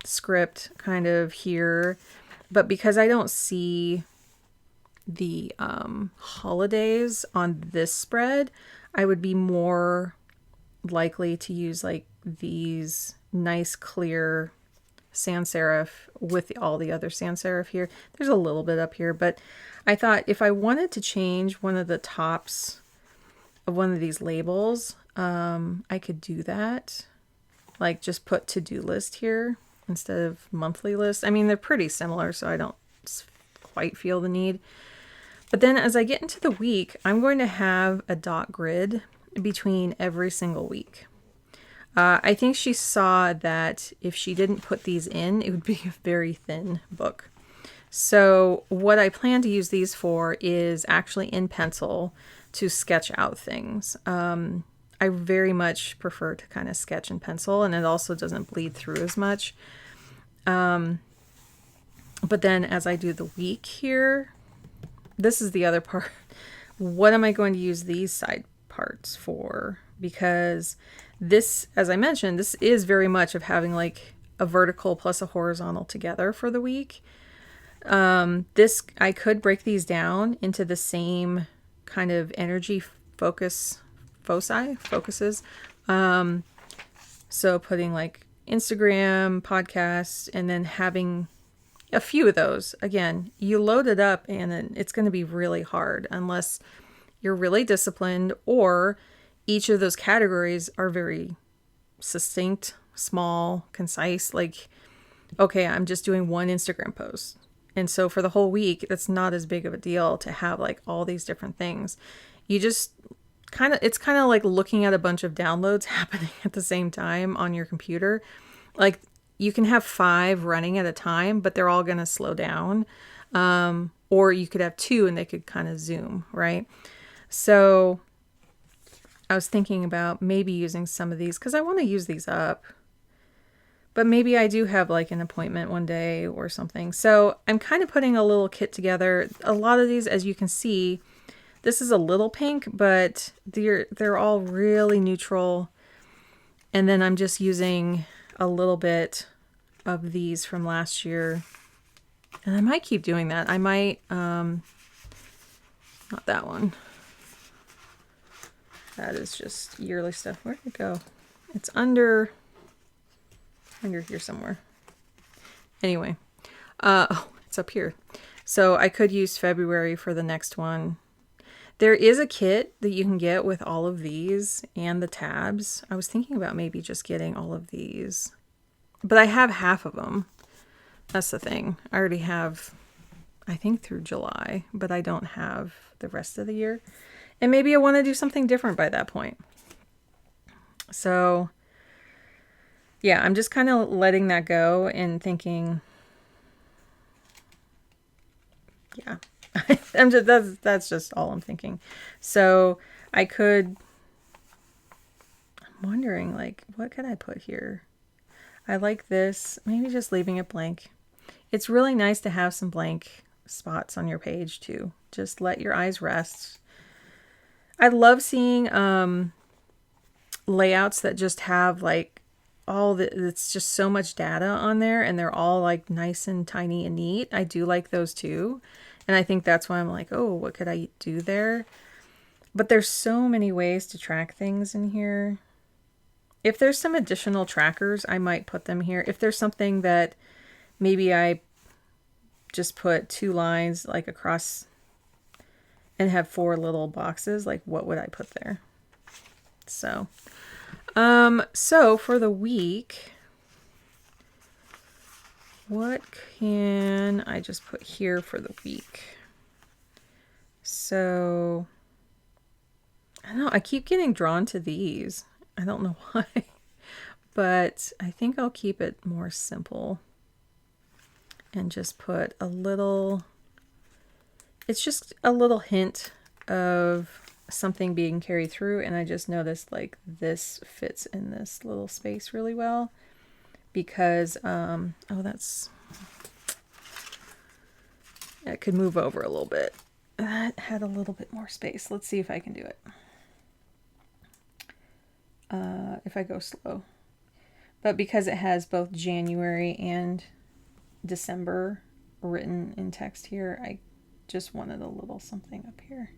script kind of here, but because I don't see the holidays on this spread, I would be more likely to use like these nice clear sans serif with all the other sans serif here. There's a little bit up here, but I thought if I wanted to change one of the tops of one of these labels, I could do that. Like just put to-do list here instead of monthly list. I mean, they're pretty similar, so I don't quite feel the need. But then as I get into the week, I'm going to have a dot grid between every single week. I think she saw that if she didn't put these in, it would be a very thin book. So what I plan to use these for is actually in pencil to sketch out things. I very much prefer to kind of sketch in pencil, and it also doesn't bleed through as much. But then as I do the week here, this is the other part. What am I going to use these side parts for? Because this, as I mentioned, this is very much of having like a vertical plus a horizontal together for the week. This, I could break these down into the same kind of energy focuses. So putting like Instagram, podcasts, and then having a few of those. Again, you load it up and then it's going to be really hard unless you're really disciplined, or each of those categories are very succinct, small, concise. Like, okay, I'm just doing one Instagram post. And so for the whole week, that's not as big of a deal to have like all these different things. You just it's kind of like looking at a bunch of downloads happening at the same time on your computer. Like you can have 5 running at a time, but they're all going to slow down. Or you could have 2 and they could kind of zoom, right? So I was thinking about maybe using some of these because I want to use these up. But maybe I do have like an appointment one day or something. So I'm kind of putting a little kit together. A lot of these, as you can see, this is a little pink, but they're all really neutral. And then I'm just using a little bit of these from last year. And I might keep doing that. I might, not that one. That is just yearly stuff. Where'd it go? It's under here somewhere. Anyway, oh, it's up here. So I could use February for the next one. There is a kit that you can get with all of these and the tabs. I was thinking about maybe just getting all of these, but I have half of them. That's the thing. I already have, I think, through July, but I don't have the rest of the year. And maybe I want to do something different by that point. So yeah, I'm just kind of letting that go and thinking, yeah, that's just all I'm thinking. So I could I'm wondering, like, what could I put here? I like this. Maybe just leaving it blank. It's really nice to have some blank spots on your page too. Just let your eyes rest. I love seeing layouts that just have like it's just so much data on there and they're all like nice and tiny and neat. I do like those too. And I think that's why I'm like, oh, what could I do there? But there's so many ways to track things in here. If there's some additional trackers, I might put them here. If there's something that maybe I just put 2 lines like across and have 4 little boxes, like what would I put there? So, so for the week, what can I just put here for the week? So, I don't know, I keep getting drawn to these. I don't know why, but I think I'll keep it more simple and just put a little, it's just a little hint of something being carried through. And I just noticed like this fits in this little space really well because, oh, it could move over a little bit. That had a little bit more space. Let's see if I can do it. If I go slow. But because it has both January and December written in text here, I just wanted a little something up here.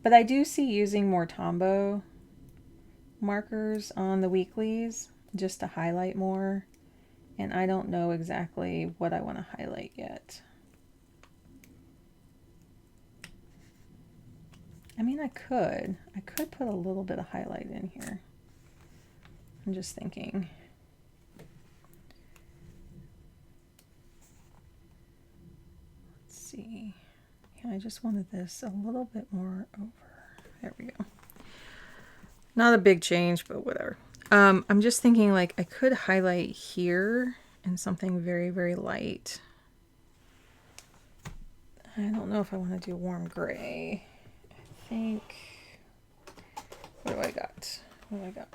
But I do see using more Tombow markers on the weeklies just to highlight more. And I don't know exactly what I want to highlight yet. I mean, I could put a little bit of highlight in here. I'm just thinking. Let's see. Yeah, I just wanted this a little bit more over. There we go. Not a big change, but whatever. I'm just thinking like I could highlight here in something very, very light. I don't know if I want to do warm gray. I think, what do I got? What do I got?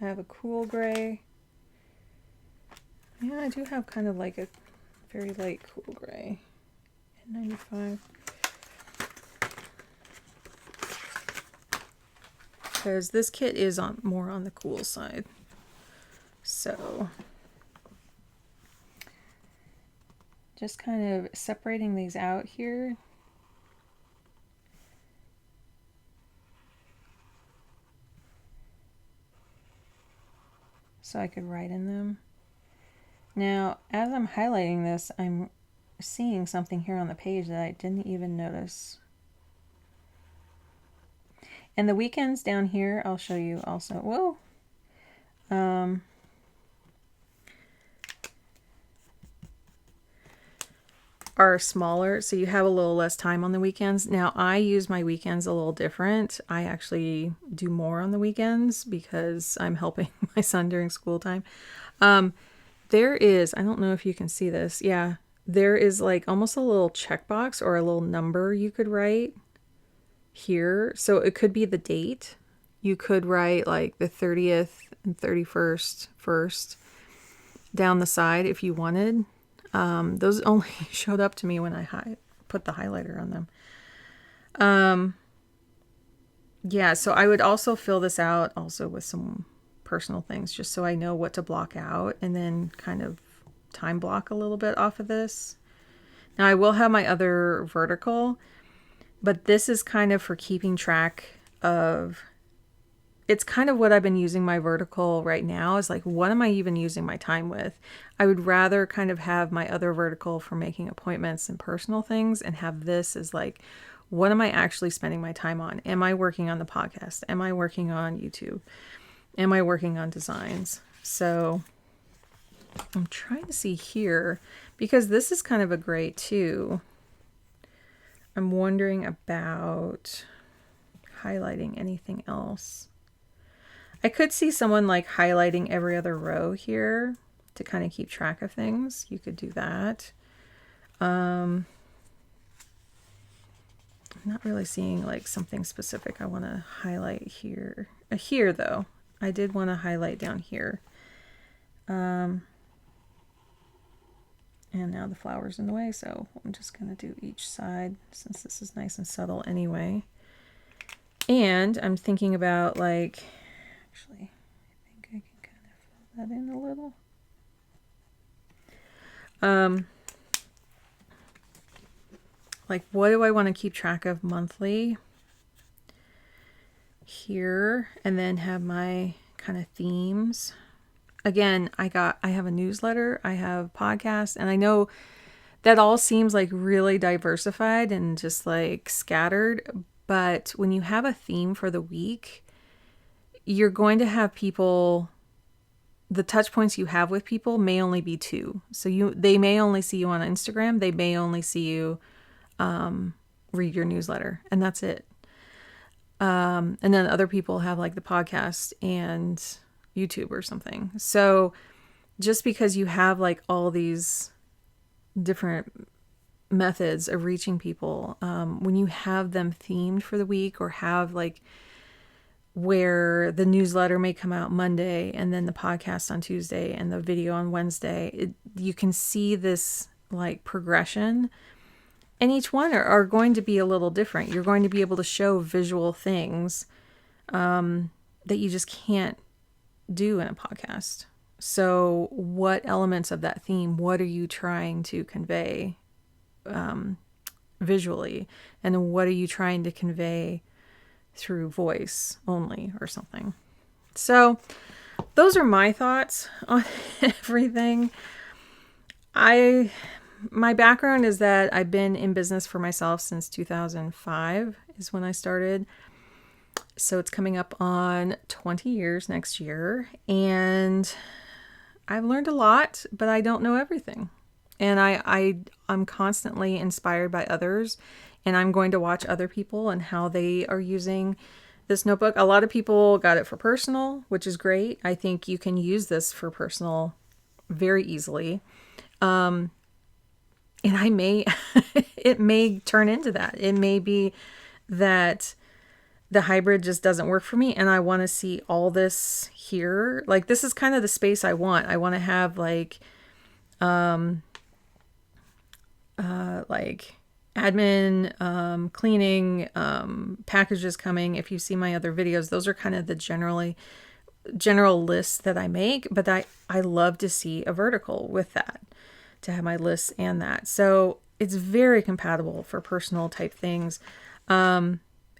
I have a cool gray. Yeah, I do have kind of like a very light cool gray. N95. Because this kit is more on the cool side. So just kind of separating these out here. So I could write in them. Now, as I'm highlighting this, I'm seeing something here on the page that I didn't even notice. And the weekends down here, I'll show you also. Whoa! Are smaller, so you have a little less time on the weekends. Now, I use my weekends a little different. I actually do more on the weekends because I'm helping my son during school time. There is, I don't know if you can see this. Yeah, there is like almost a little checkbox or a little number you could write here. So it could be the date. You could write like the 30th and 31st first down the side if you wanted. Those only showed up to me when I put the highlighter on them. Yeah, so I would also fill this out also with some personal things just so I know what to block out and then kind of time block a little bit off of this. Now I will have my other vertical, but this is kind of for keeping track of, it's kind of what I've been using my vertical right now is like, what am I even using my time with? I would rather kind of have my other vertical for making appointments and personal things and have this as like, what am I actually spending my time on? Am I working on the podcast? Am I working on YouTube? Am I working on designs? So I'm trying to see here because this is kind of a gray too. I'm wondering about highlighting anything else. I could see someone like highlighting every other row here to kind of keep track of things. You could do that. I'm not really seeing like something specific I want to highlight here. Here though, I did want to highlight down here. And now the flower's in the way, so I'm just going to do each side since this is nice and subtle anyway. And I'm thinking about, like, actually, I think I can kind of fill that in a little. Like, what do I want to keep track of monthly here, and then have my kind of themes. Again, I have a newsletter, I have podcasts, and I know that all seems like really diversified and just like scattered, but when you have a theme for the week, you're going to have people, the touch points you have with people may only be 2. So they may only see you on Instagram, they may only see you read your newsletter, and that's it. And then other people have like the podcast and YouTube or something. So just because you have like all these different methods of reaching people, when you have them themed for the week, or have like where the newsletter may come out Monday and then the podcast on Tuesday and the video on Wednesday, you can see this like progression. And each one are going to be a little different. You're going to be able to show visual things that you just can't do in a podcast. So what elements of that theme, what are you trying to convey visually? And what are you trying to convey through voice only or something? So those are my thoughts on everything. My background is that I've been in business for myself since 2005 is when I started. So it's coming up on 20 years next year. And I've learned a lot, but I don't know everything. And I'm constantly inspired by others. And I'm going to watch other people and how they are using this notebook. A lot of people got it for personal, which is great. I think you can use this for personal very easily. And it may turn into that. It may be that the hybrid just doesn't work for me and I want to see all this here. Like, this is kind of the space I want. I want to have like admin, cleaning, packages coming. If you see my other videos, those are kind of the general lists that I make, but I love to see a vertical with that, to have my lists and that. So it's very compatible for personal type things.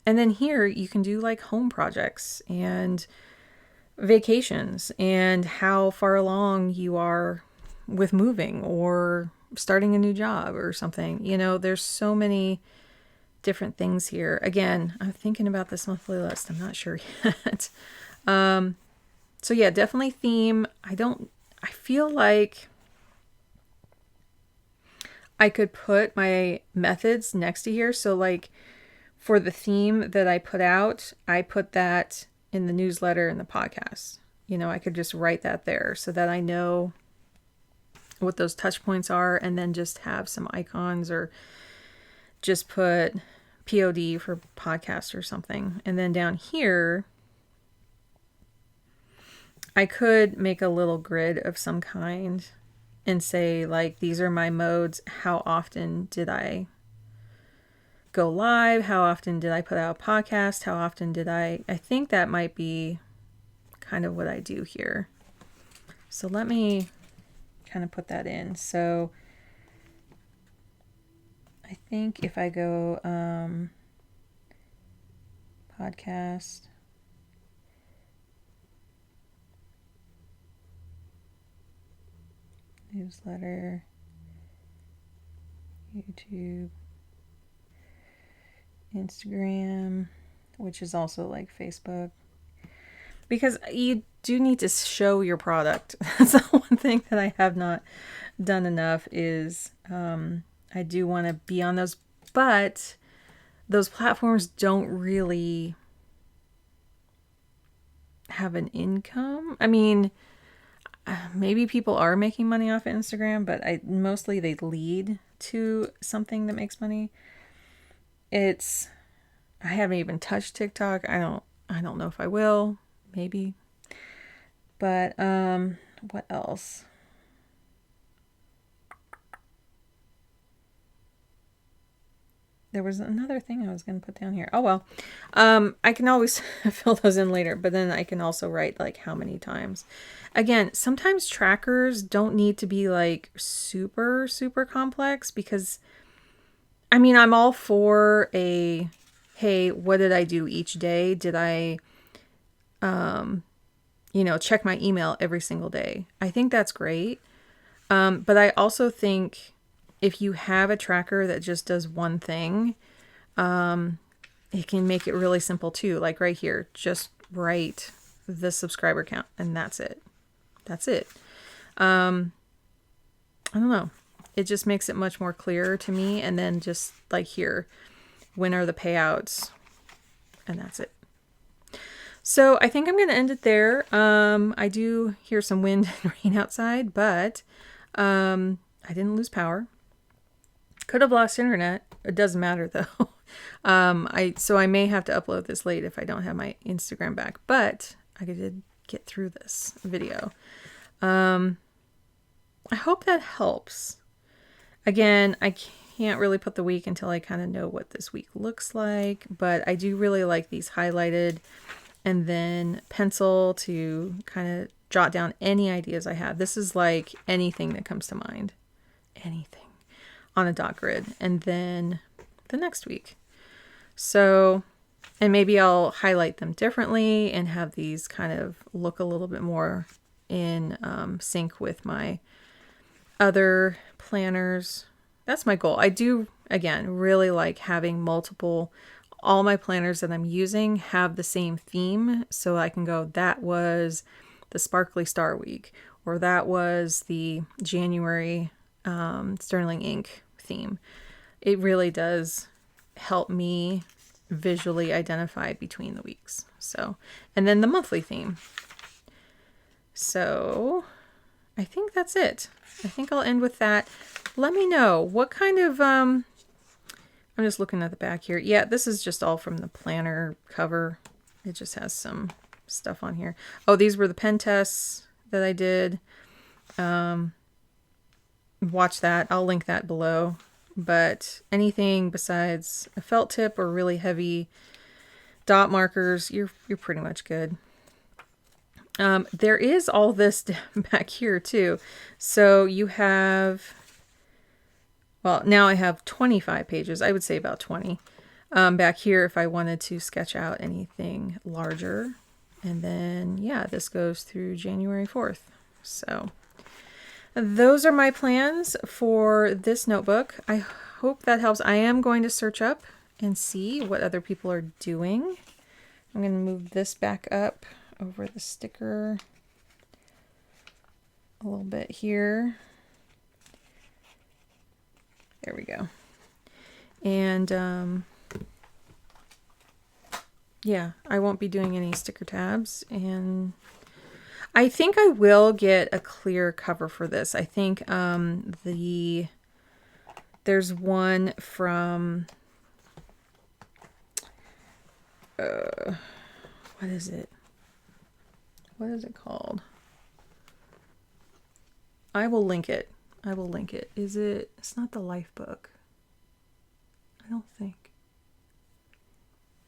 And then here you can do like home projects and vacations and how far along you are with moving or starting a new job or something. You know, there's so many different things here. Again, I'm thinking about this monthly list. I'm not sure yet. So yeah, definitely theme. I feel like I could put my methods next to here. So like for the theme that I put out, I put that in the newsletter and the podcast. You know, I could just write that there so that I know what those touch points are, and then just have some icons or just put POD for podcast or something. And then down here, I could make a little grid of some kind and say, like, these are my modes. How often did I go live? How often did I put out a podcast? How often did I think that might be kind of what I do here. So let me kind of put that in. So I think if I go podcast, newsletter, YouTube, Instagram, which is also like Facebook, because you do need to show your product. That's the one thing that I have not done enough is I do want to be on those, but those platforms don't really have an income. I mean, maybe people are making money off of Instagram, but mostly they lead to something that makes money. I haven't even touched TikTok. I don't know if I will. Maybe. But what else? There was another thing I was going to put down here. Oh, well. I can always fill those in later, but then I can also write like how many times. Again, sometimes trackers don't need to be like super, super complex because, I mean, I'm all for a, hey, what did I do each day? Did I, check my email every single day? I think that's great. But I also think if you have a tracker that just does one thing, it can make it really simple too. Like right here, just write the subscriber count and that's it. That's it. I don't know. It just makes it much more clear to me. And then just like here, when are the payouts? And that's it. So I think I'm going to end it there. I do hear some wind and rain outside, but I didn't lose power. Could have lost internet. It doesn't matter though. So I may have to upload this late if I don't have my Instagram back, but I did get through this video. I hope that helps. Again, I can't really put the week until I kind of know what this week looks like, but I do really like these highlighted and then pencil to kind of jot down any ideas I have. This is like anything that comes to mind. Anything on a dot grid. And then the next week. So, and maybe I'll highlight them differently and have these kind of look a little bit more in sync with my other planners. That's my goal. I do, again, really like having all my planners that I'm using have the same theme. So I can go, that was the Sparkly Star Week, or that was the January Sterling Ink theme. It really does help me visually identify between the weeks. So, and then the monthly theme. So I think that's it. I think I'll end with that. Let me know what kind of, I'm just looking at the back here. Yeah, this is just all from the planner cover. It just has some stuff on here. Oh, these were the pen tests that I did. Watch that. I'll link that below. But anything besides a felt tip or really heavy dot markers, you're pretty much good. There is all this back here too. So you have, well, now I have 25 pages. I would say about 20 back here if I wanted to sketch out anything larger. And then, yeah, this goes through January 4th. So those are my plans for this notebook. I hope that helps. I am going to search up and see what other people are doing. I'm going to move this back up over the sticker a little bit here. There we go. And yeah, I won't be doing any sticker tabs, and I think I will get a clear cover for this. I think there's one from what is it? What is it called? I will link it. I will link it. Is it? It's not the Life book. I don't think.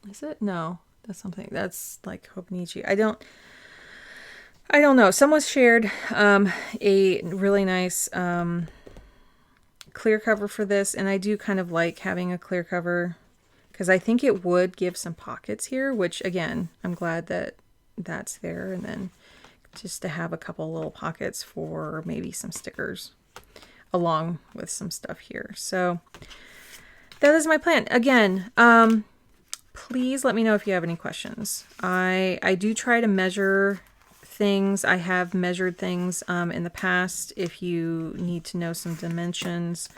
Is it? No, that's something. That's like Hobonichi. I don't know. Someone shared a really nice clear cover for this, and I do kind of like having a clear cover because I think it would give some pockets here, which again, I'm glad that that's there, and then just to have a couple little pockets for maybe some stickers along with some stuff here. So that is my plan. Again, please let me know if you have any questions. I do try to measure things. I have measured things in the past if you need to know some dimensions.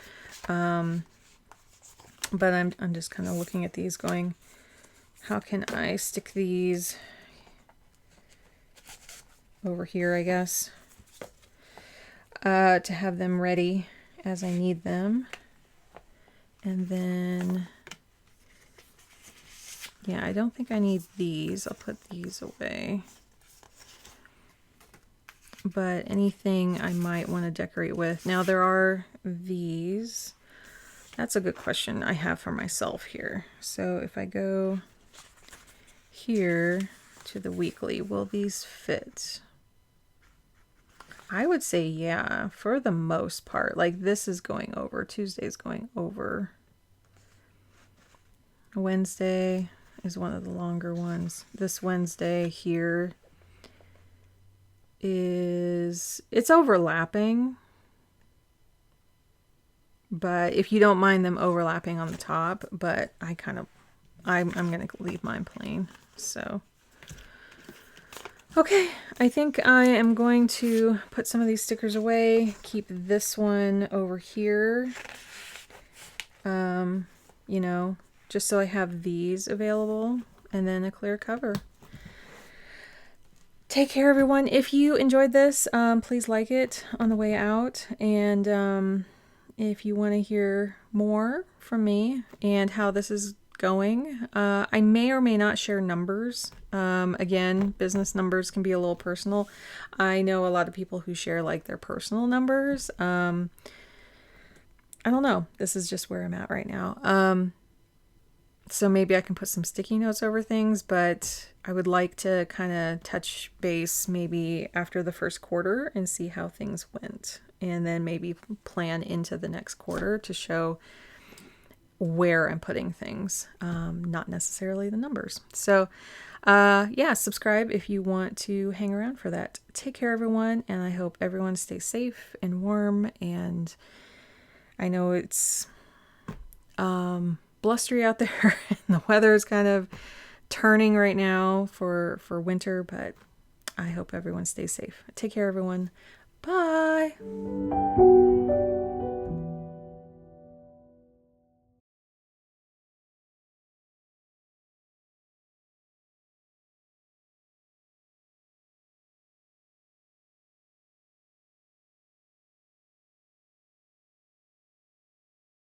But I'm just kind of looking at these going, how can I stick these over here, I guess, to have them ready as I need them. And then, yeah, I don't think I need these. I'll put these away. but anything I might want to decorate with. Now there are these. That's a good question I have for myself here. So if I go here to the weekly, will these fit? I would say yeah, for the most part. Like this is going over, Tuesday's going over. Wednesday is one of the longer ones. This Wednesday here it's overlapping, but if you don't mind them overlapping on the top, but I'm gonna leave mine plain. So okay, I think I am going to put some of these stickers away, keep this one over here, you know, just so I have these available, and then a clear cover. Take care, everyone. If you enjoyed this, please like it on the way out. And if you want to hear more from me and how this is going, I may or may not share numbers. Again, business numbers can be a little personal. I know a lot of people who share like their personal numbers. I don't know. This is just where I'm at right now. So maybe I can put some sticky notes over things, but I would like to kind of touch base maybe after the first quarter and see how things went. And then maybe plan into the next quarter to show where I'm putting things, not necessarily the numbers. So yeah, subscribe if you want to hang around for that. Take care, everyone, and I hope everyone stays safe and warm. And I know it's blustery out there and the weather is kind of turning right now for winter, but I hope everyone stays safe. Take care, everyone. Bye.